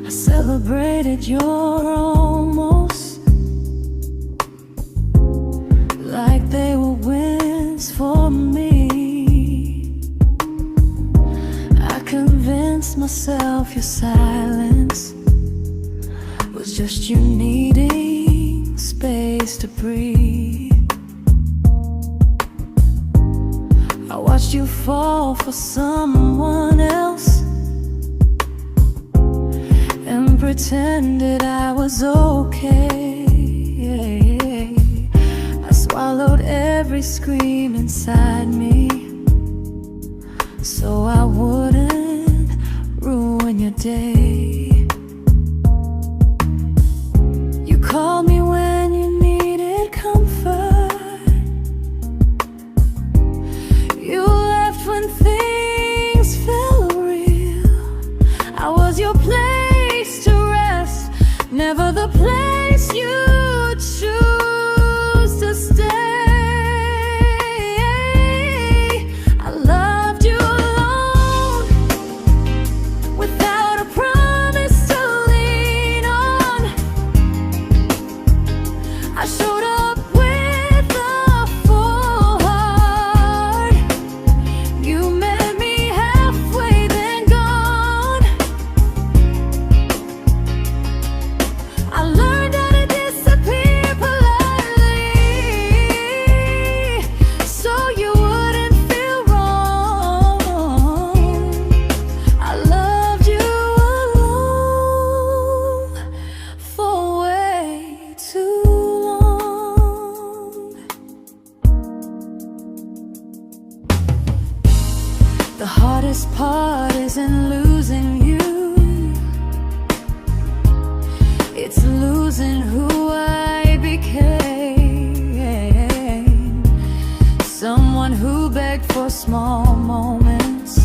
I celebrated your almost like they were wins for me. I convinced myself your silence was just you needing space to breathe. I watched you fall for someone else and pretended I was okay. I swallowed every scream inside me so I wouldn't ruin your day. You called me when you needed comfort. You left when things felt real. I was your place to rest, never the place you choose to stay. I loved you alone, without a promise to lean on. I showed up with a full heart. You met me halfway, then gone. I learned how to disappear politely, so you wouldn't feel wrong. I loved you alone for way too long. The hardest part isn't losing you, it's losing who I became. Someone who begged for small moments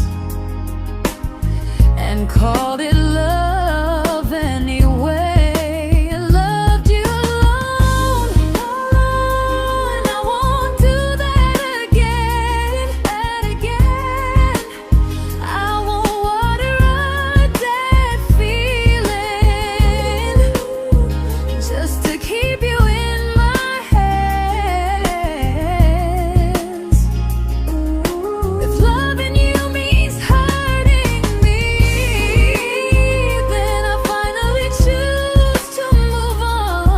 and called it love anyway. I loved you alone, and I won't do that again. I won't water a dead feeling just to keep you in my hands. If loving you means hurting me, then I finally choose to move on.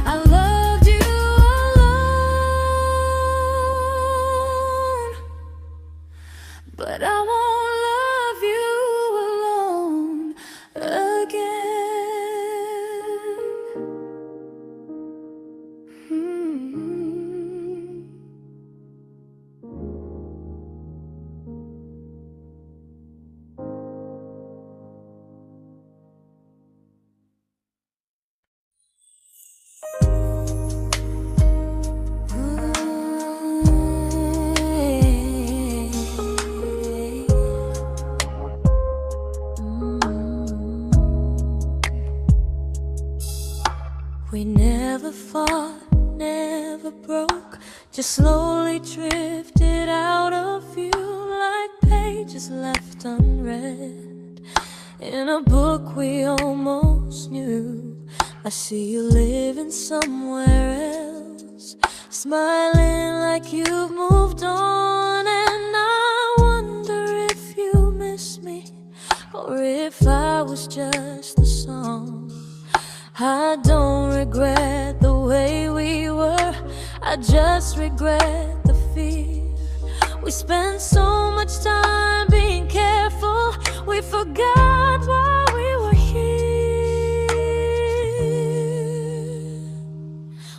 I loved you alone, but I won't love you alone again. We never fought, never broke, just slowly drifted out of view like pages left unread in a book we almost knew. I see you living somewhere else, smiling like you've moved on, and I wonder if you miss me or if I was just the song. I don't regret the way we were, I just regret the fear. We spent so much time being careful, we forgot why we were here.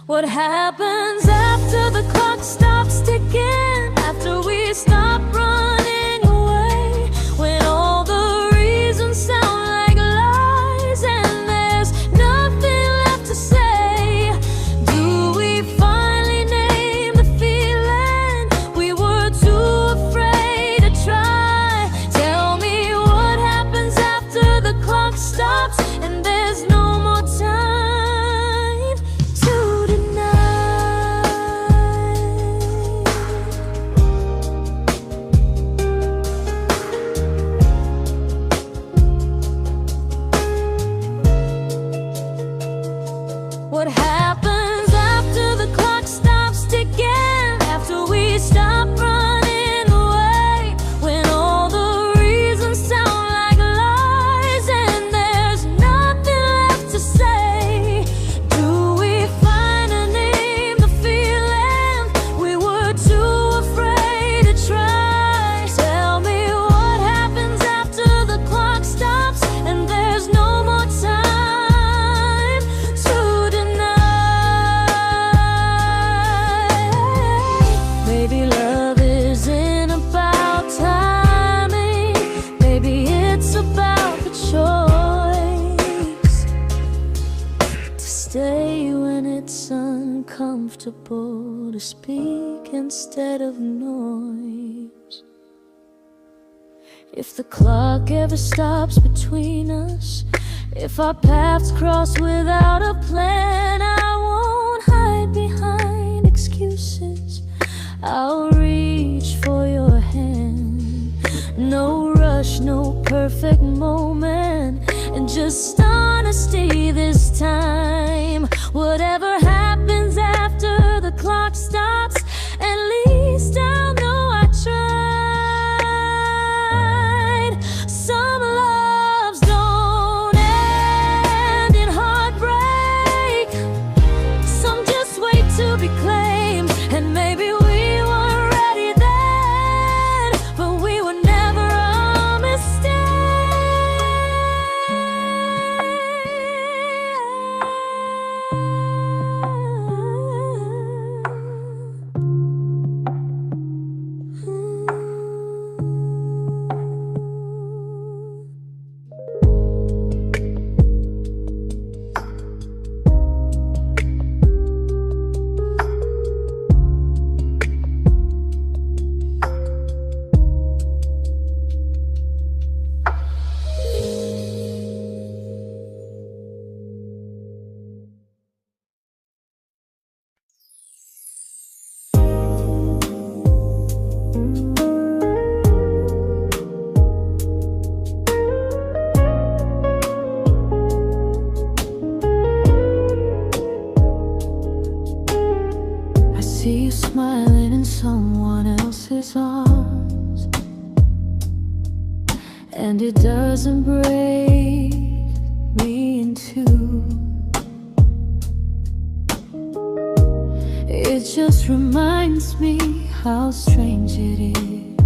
What happens after the clock stops ticking, after we stop running away, when all the reasons sound like lies and there's nothing left to say? Do we finally name the feeling we were too afraid to try? comfortable to speak instead of noise. If the clock ever stops between us, if our paths cross without a plan, I won't hide behind excuses. I'll reach for your hand. No rush, no perfect moment, and just honesty this time. Whatever happens after the clock stops, at least I'll know I tried. Some loves don't end in heartbreak, some just wait to be claimed. And maybe we weren't ready then, but we were never a mistake. I see you smiling in someone else's arms, and it doesn't break me in two. It just reminds me how strange it is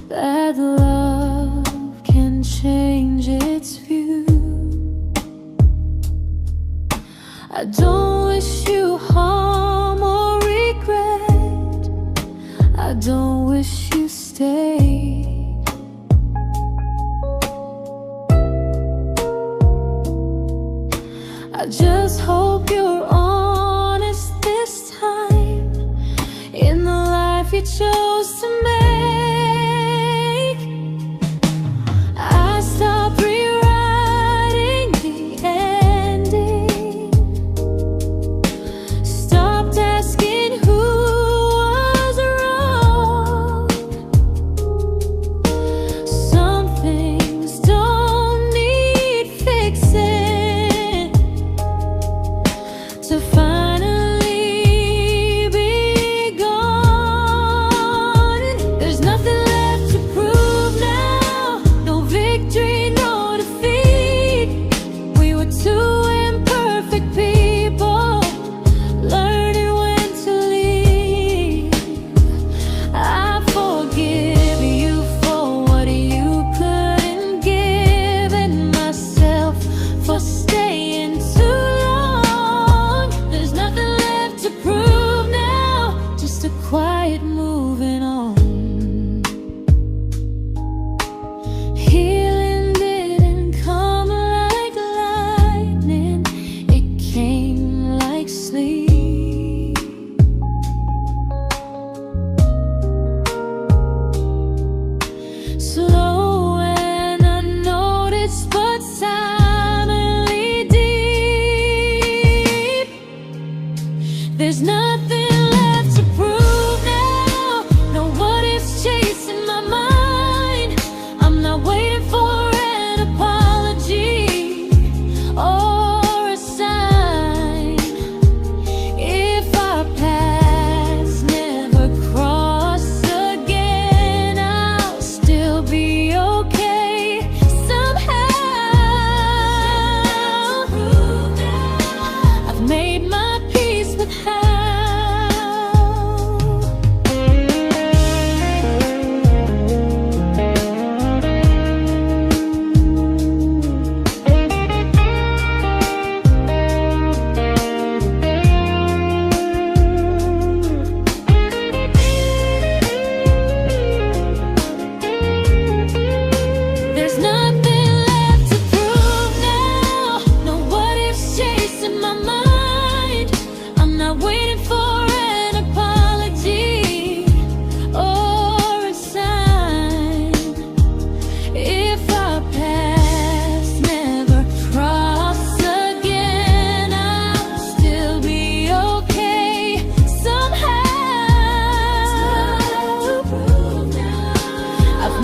that love can change its view. I don't wish you harm or regret, I don't wish you stayed. I just hope you're honest this time in the life you chose to make.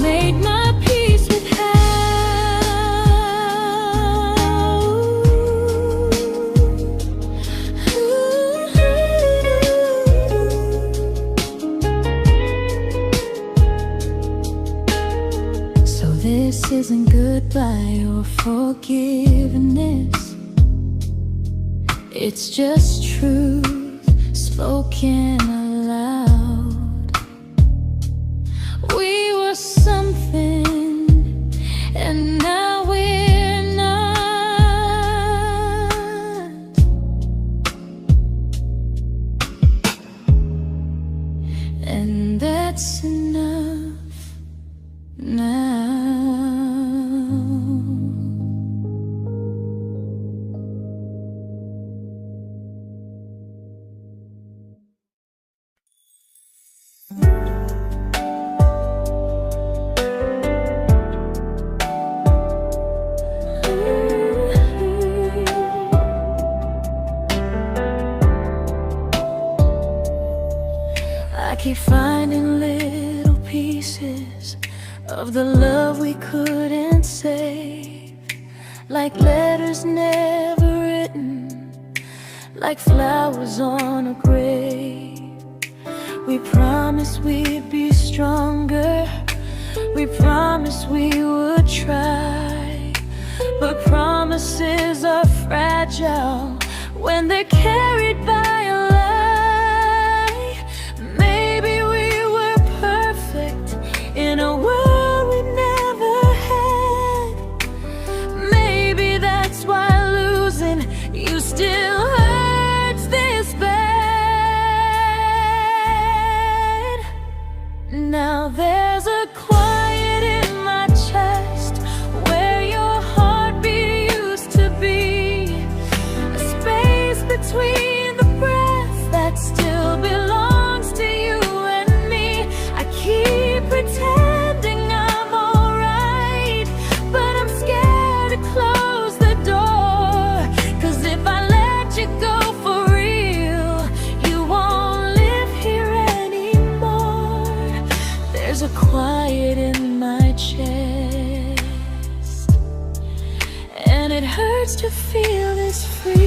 made my peace with This isn't goodbye or forgiveness. It's just truth spoken aloud. We were something, and now we're not. And that's enough now. I keep finding little pieces of the love we couldn't save, like letters never written, like flowers on a grave. We promised we'd be stronger, we promised we would try, but promises are fragile when they're carried by a lie. Maybe we were perfect in a world we never had. Maybe that's why losing you still hurts this bad. Now there's a quiet in my chest where your heartbeat used to be, a space between the breaths that still belongs to you and me. I keep pretending I'm alright, but I'm scared to close the door, 'cause if I let you go for real, you won't live here anymore. There's a quiet in my chest, and it hurts to feel this free.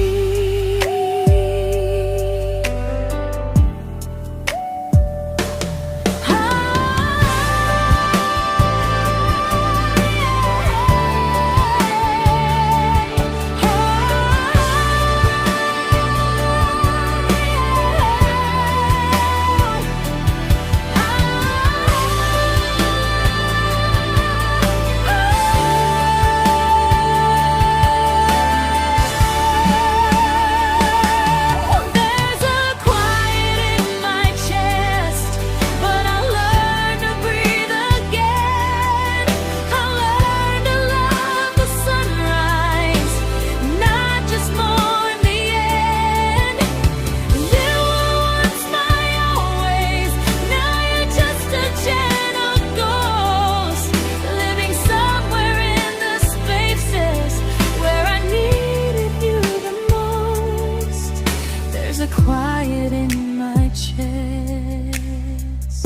Quiet in my chest,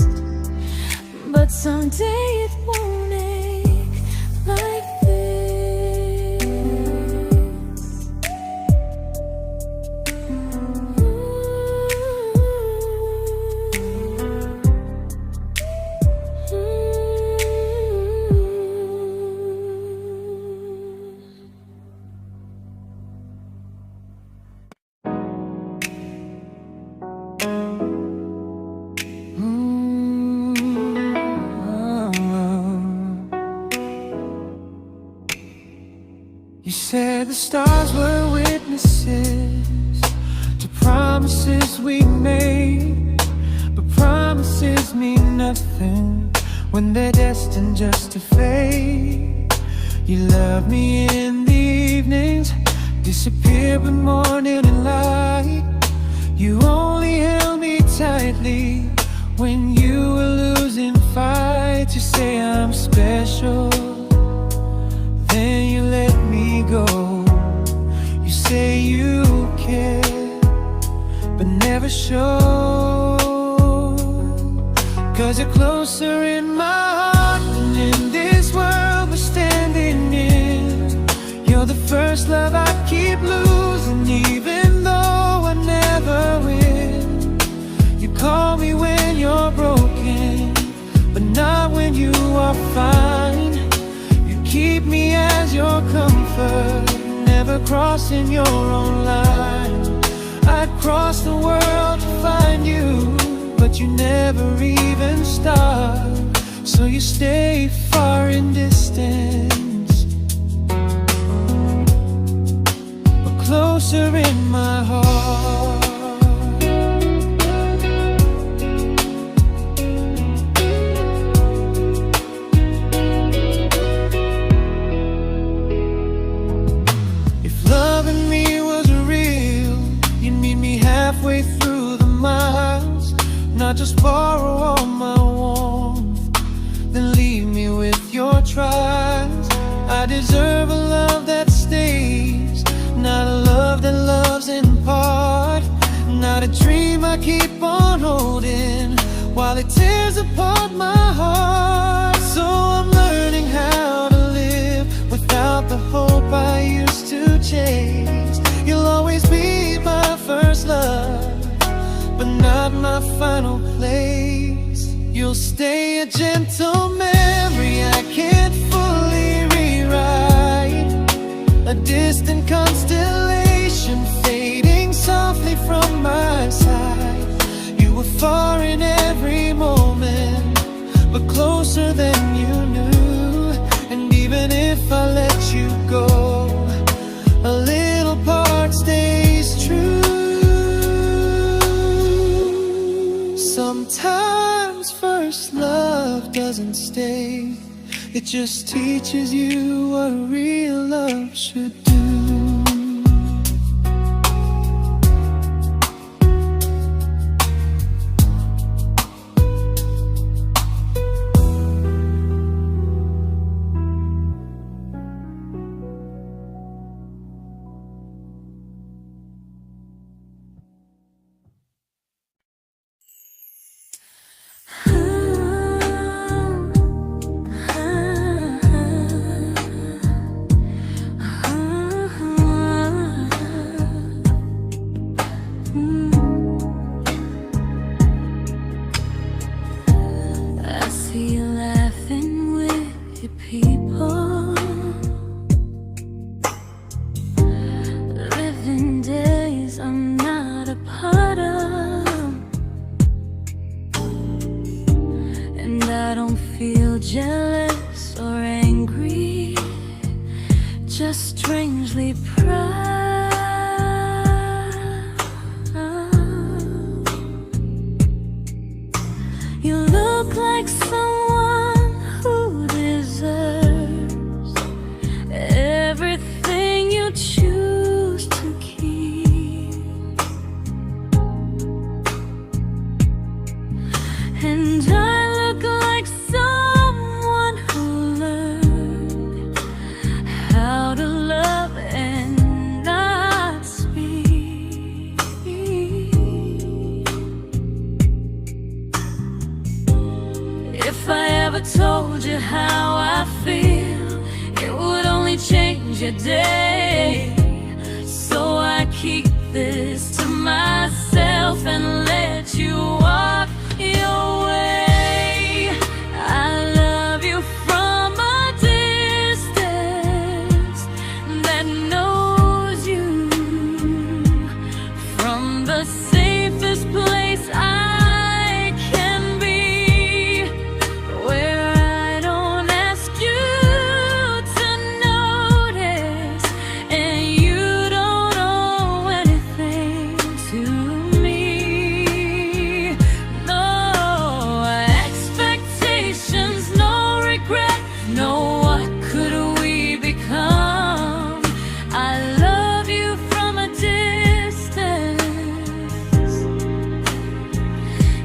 but someday it won't ache like this. You said the stars were witnesses to promises we made, but promises mean nothing when they're destined just to fade. You love me in the evenings, disappear when morning and light. You only held me tightly when you were losing fights. You say I'm special, then you let me go. You say you care, but never show, 'cause you're closer in my heart than in comfort, never crossing your own line. I'd cross the world to find you, but you never even start. So you stay far in distance, but closer in my heart. If loving me was real, you'd meet me halfway through the miles, not just borrow all my warmth, then leave me with your trials. I deserve a love that stays, not a love that loves in part, not a dream I keep on holding while it tears apart my heart. So I'm learning how to live without the hope I used to chase. You'll always be my first love, but not my final place. You'll stay a gentle memory I can't fully rewrite, a distant constellation fading softly from my side. You were far in every moment, but closer than you knew. And even if I let you go, a little part stays true. Sometimes first love doesn't stay, it just teaches you what real love should do. I see you laughing with your people, living days I'm not a part of, and I don't feel jealous or angry, just strangely proud. You look like someone who deserves everything you choose to keep, and I look like someone who learned how to love and not speak. If I ever told you how I feel, it would only change your day. So I keep this to myself and let you walk your way. I love you from a distance that knows you, from the safest place I can be, where I don't ask you to notice, and you don't owe anything to me. No expectations, no regret, no what could we become. I love you from a distance,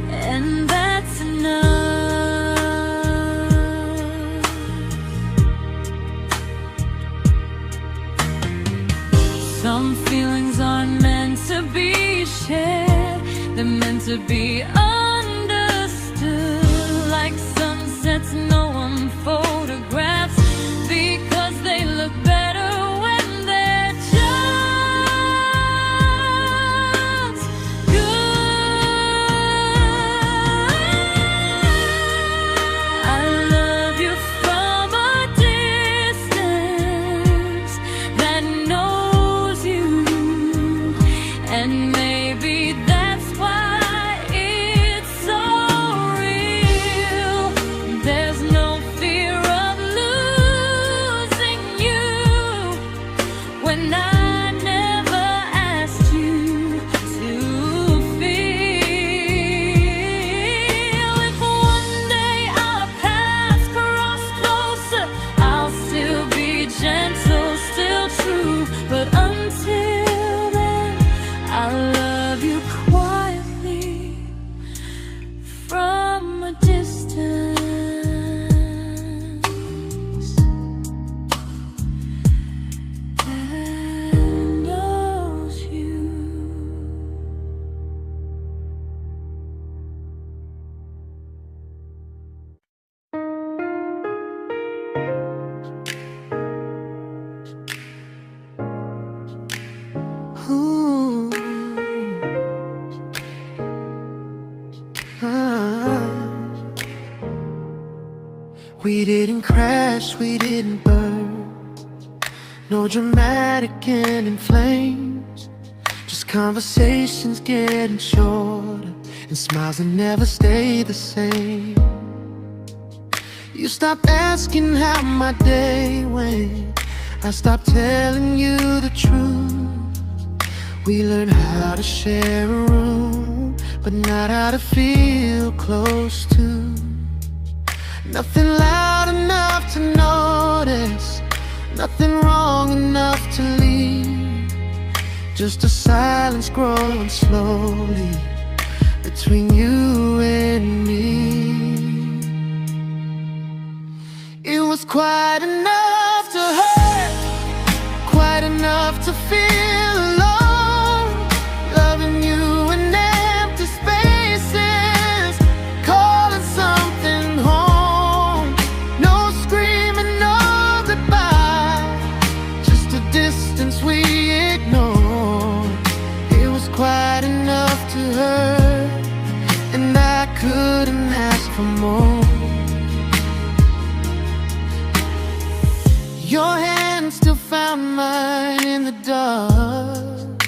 and that's enough. Some feelings aren't meant to be shared, they're meant to be understood, like sunsets no one photographs, because they look better when they're just good. I love you from a distance, We didn't crash, we didn't burn. No dramatic end in flames. Just conversations getting shorter, and smiles that never stay the same. You stopped asking how my day went. I stopped telling you the truth. We learned how to share a room, but not how to feel close to. Nothing loud enough to notice, nothing wrong enough to leave. Just a silence growing slowly between you and me. It was quite enough to hurt, quite enough to feel alone. Loving you in empty spaces, calling something home. No screaming, no goodbye, just a distance we ignored. It was quite enough to hurt, and I couldn't ask for more. Your hand still found mine in the dark,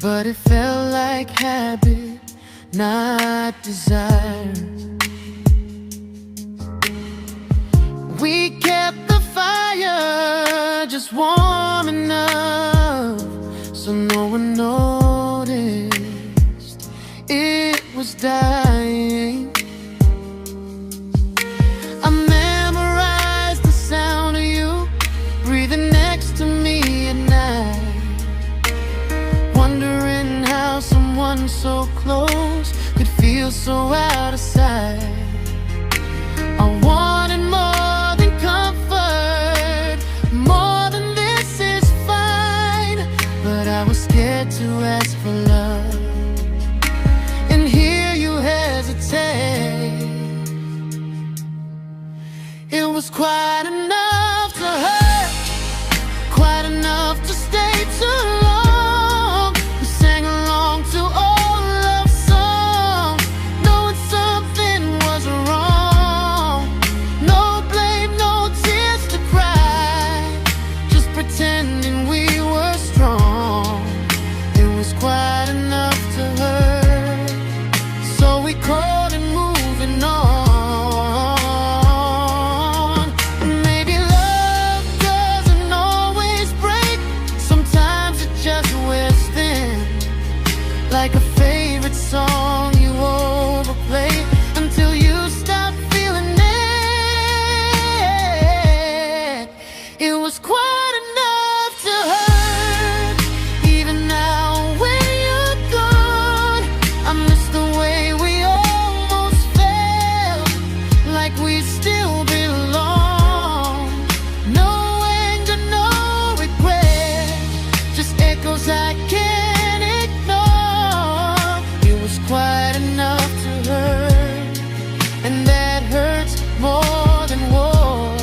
but it felt like habit, not desire. We kept the fire just warm enough so no one noticed it was dying. I memorized the sound of you breathing next to me at night, wondering how someone so close could feel so out of sight. I wanted more than comfort, more than this is fine, but I was scared to ask for love and hear you hesitate. It was quite enough to hurt, quite enough to stay too long. We sang along to old love songs, knowing something was wrong. No blame, no tears to cry, just pretending we were strong. It was quite enough to hurt, so we called and moving on. Like a favorite song you overplay until you stop feeling it. It was quite enough to hurt. Even now when you're gone, I miss the way we almost felt, like we still belong. No anger, no regret, just echoes I can't ignore. It was quite enough to hurt, and that hurts more than war.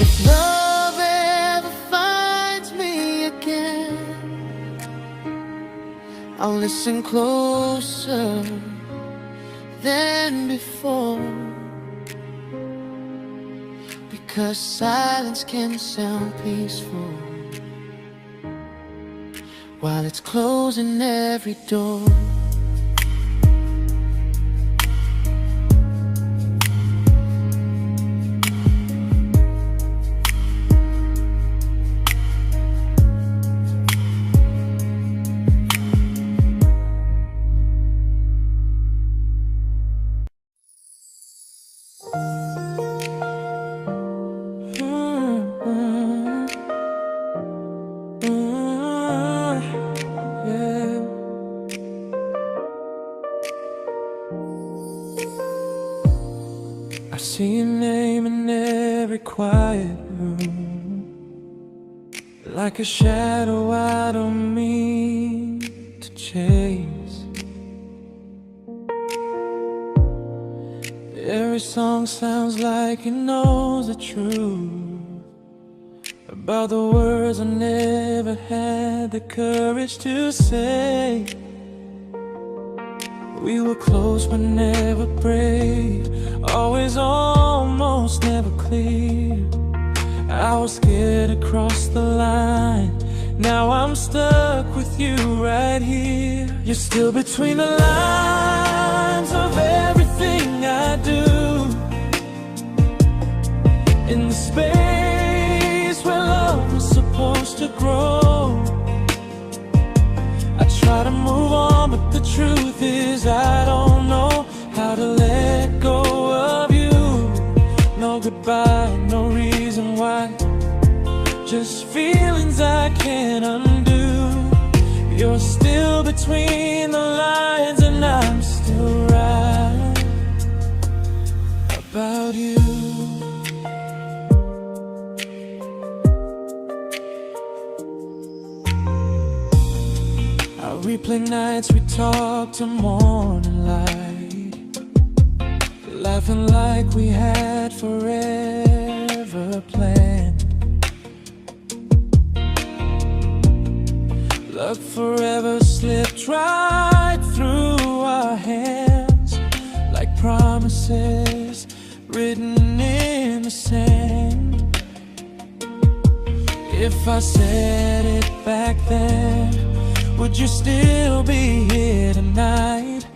If love ever finds me again, I'll listen closer than before, because silence can sound peaceful while it's closing every door. I see your name in every quiet room, like a shadow I don't mean to chase. Every song sounds like it knows the truth about the words I never had the courage to say. We were close but never prayed, always almost never clear. I was scared to cross the line, now I'm stuck with you right here. You're still between the lines of everything I do, in the space where love was supposed to grow. I try to move on, but the truth is I don't know how to let go of you. No goodbye, no reason why, just feelings I can't undo. You're still between the lines and I'm still right about you. I replay nights we talk to morning light, laughing like we had forever planned. Luck forever slipped right through our hands, like promises written in the sand. If I said it back then, would you still be here tonight?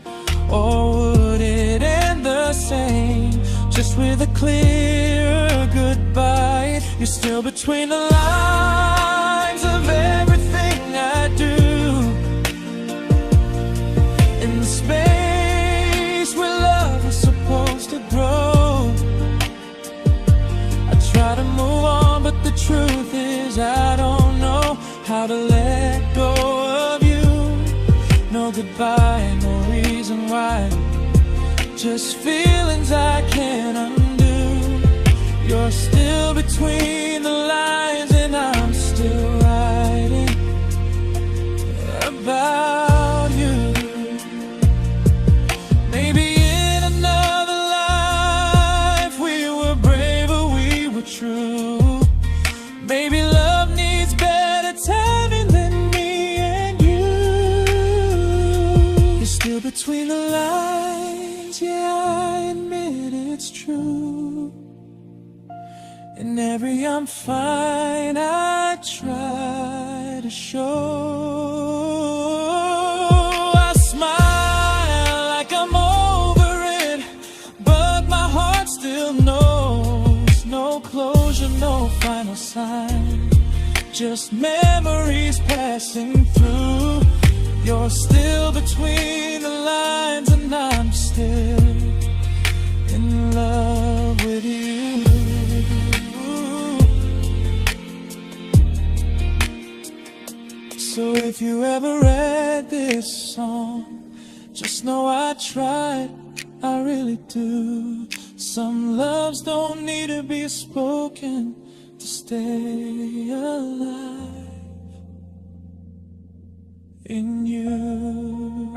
Or would it end the same, just with a clear goodbye? You're still between the lines of everything I do, in the space where love was supposed to grow. I try to move on, but the truth is I don't know how to let go of you. No goodbye, no reason why, just feelings I can't undo. You're still between the lines and I'm still writing about you. Maybe in another life we were braver, we were true. Maybe love needs better timing than me and you. You're still between the lines, yeah, I admit it's true. In every I'm fine I try to show. I smile like I'm over it, but my heart still knows. No closure, no final sign, just memories passing through. You're still between the lines and I'm still in love with you. So if you ever read this song, just know I tried, I really do. Some loves don't need to be spoken to stay alive in you.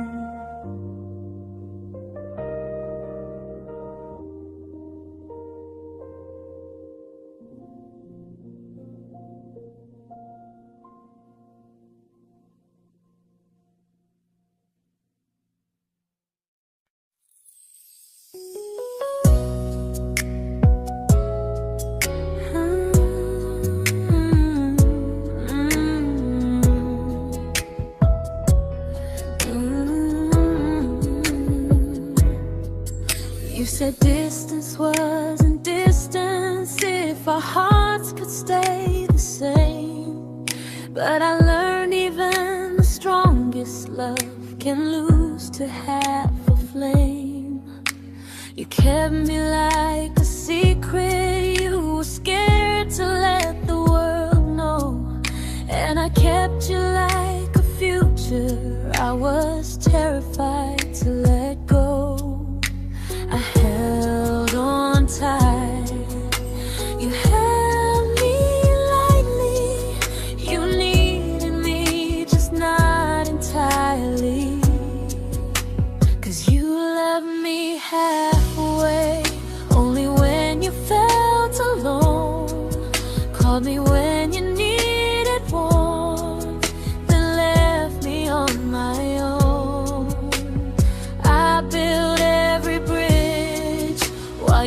You said distance wasn't distance if our hearts could stay the same. But I learned even the strongest love can lose to half a flame. You kept me like a secret, you were scared to let the world know. And I kept you like a future, I was terrified to let go. I held on tight, you held me lightly. You needed me, just not entirely. 'Cause you left me halfway, only when you felt alone. Called me when you needed warmth, then left me on my own. I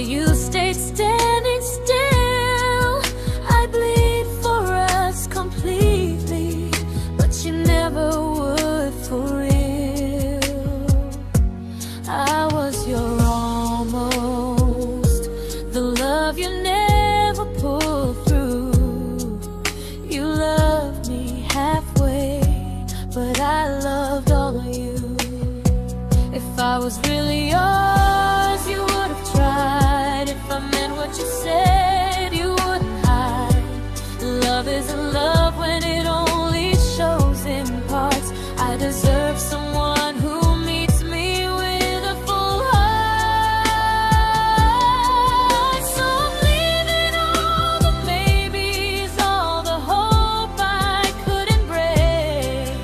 you stayed standing still. I bleed for us completely, but you never would for real. I was your almost, the love you never pulled through. You loved me halfway, but I loved all of you. If I was really yours, you would have tried. If I meant what you said, you wouldn't hide. Love isn't love when it only shows in parts. I deserve someone who meets me with a full heart. So I'm leaving all the maybes, all the hope I couldn't break.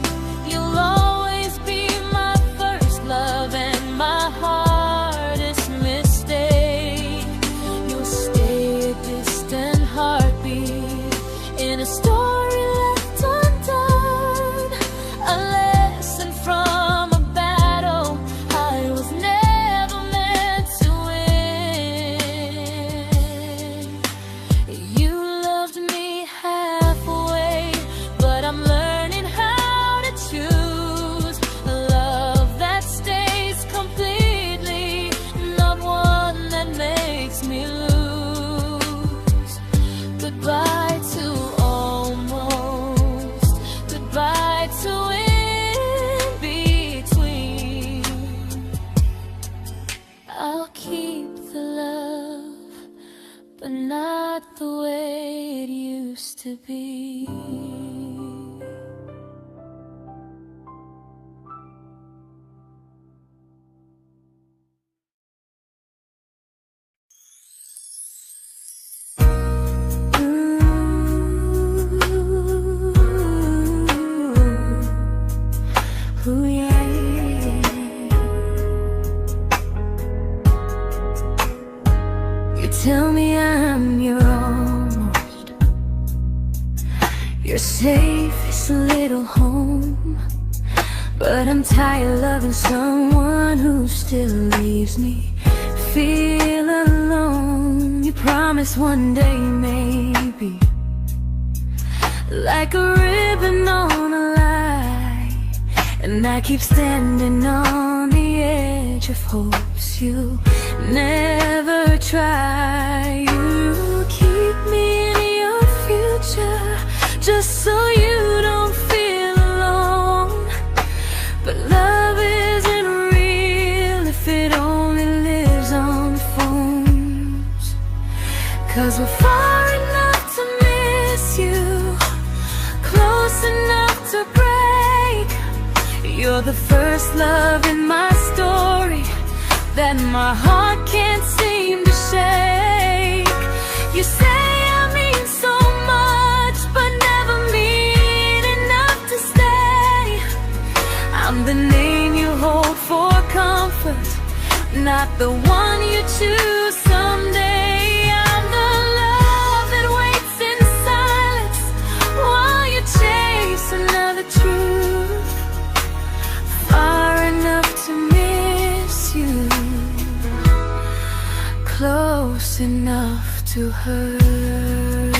You'll always be my first love and my hardest mistake. You'll stay a distant heartbeat in a story left undone, a lesson from a battle I was never meant to win. You loved me halfway, but I'm learning how to choose a love that stays completely, not one that makes me lose. Goodbye to almost, goodbye to in between. I'll keep the love, but not the way it used to be. Ooh, yeah. You tell me I'm your almost, your safest little home, but I'm tired loving someone who still leaves me feel alone. You promise one day maybe, like a ribbon on a line, and I keep standing on the edge of hopes you never try. You keep me in your future just so you don't feel alone. But love isn't real if it only lives on the phones. 'Cause we're far enough to miss you, close enough to break. You're the first love in my story that my heart can't seem to shake. You say I mean so much, but never mean enough to stay. I'm the name you hold for comfort, not the one you choose someday. I'm the love that waits in silence while you chase another truth. Far enough to miss you, close enough to hurt.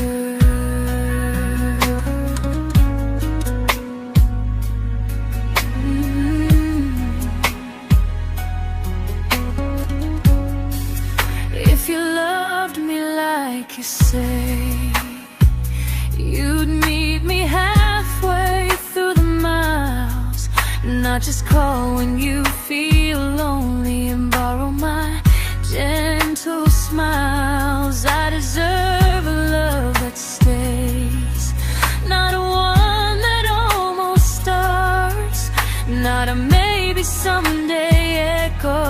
If you loved me like you say, you'd meet me halfway through the miles, not just call when you feel lonely and borrow my gentle smiles. I deserve a love that stays, not one that almost starts, not a maybe someday echo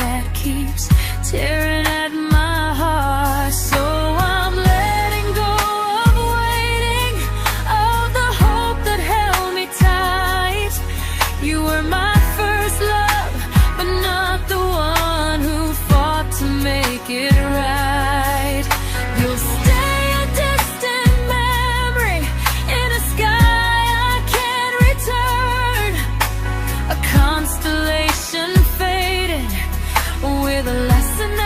that keeps tearing at my heart. So I'm letting go of waiting, of the hope that held me tight. You were my first love, but not the one who fought to make it right. You'll stay a distant memory in a sky I can't return, a constellation faded with a lesson I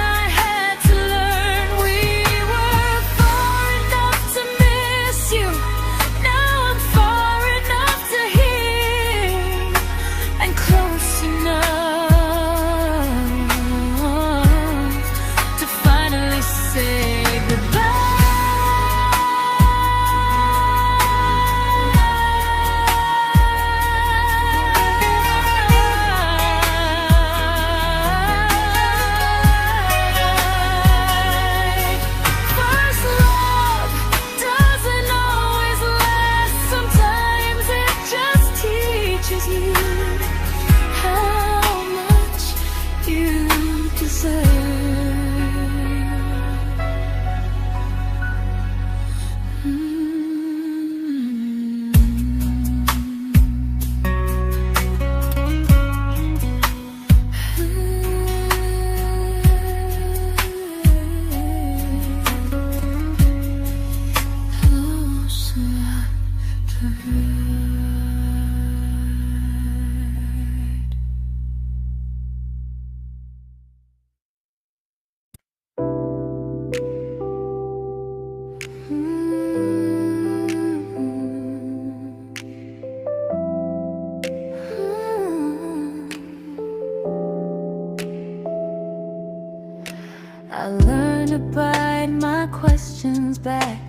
I learned to bite my questions back,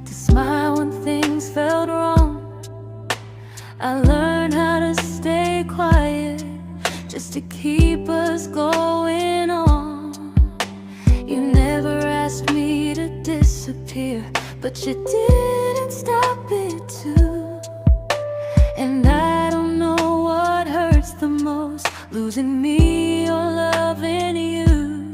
to smile when things felt wrong. I learned how to stay quiet, just to keep us going on. You never asked me to disappear, but you didn't stop it too. And I don't know what hurts the most, losing me or loving you.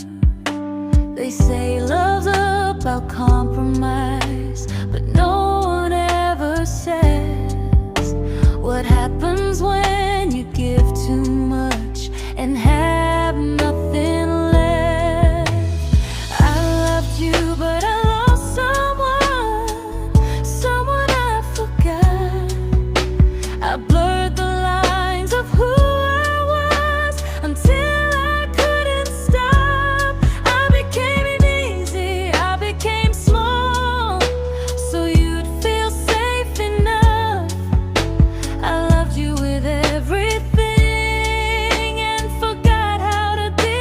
They say love's about compromise, but no one ever says what happens when you give too much and have nothing left. I loved you, but I lost someone I forgot. I blurred the lines of who I was until I couldn't stop. I became easy, I became small, so you'd feel safe enough. I loved you with everything and forgot how to be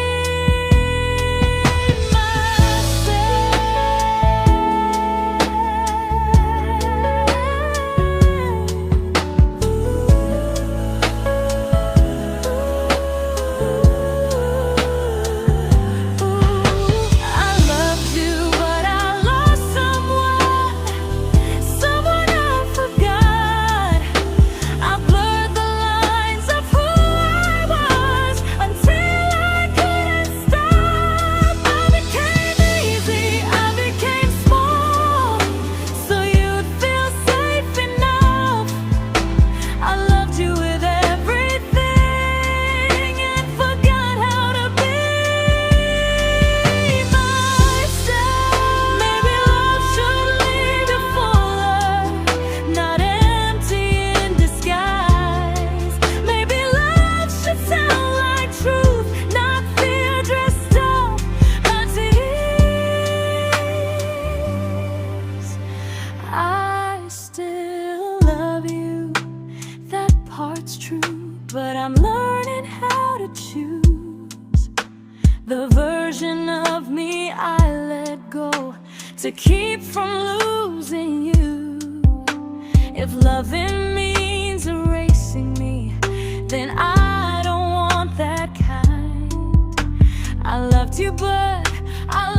but I'm learning how to choose the version of me I let go to keep from losing you. If loving means erasing me, then I don't want that kind. I loved you, but I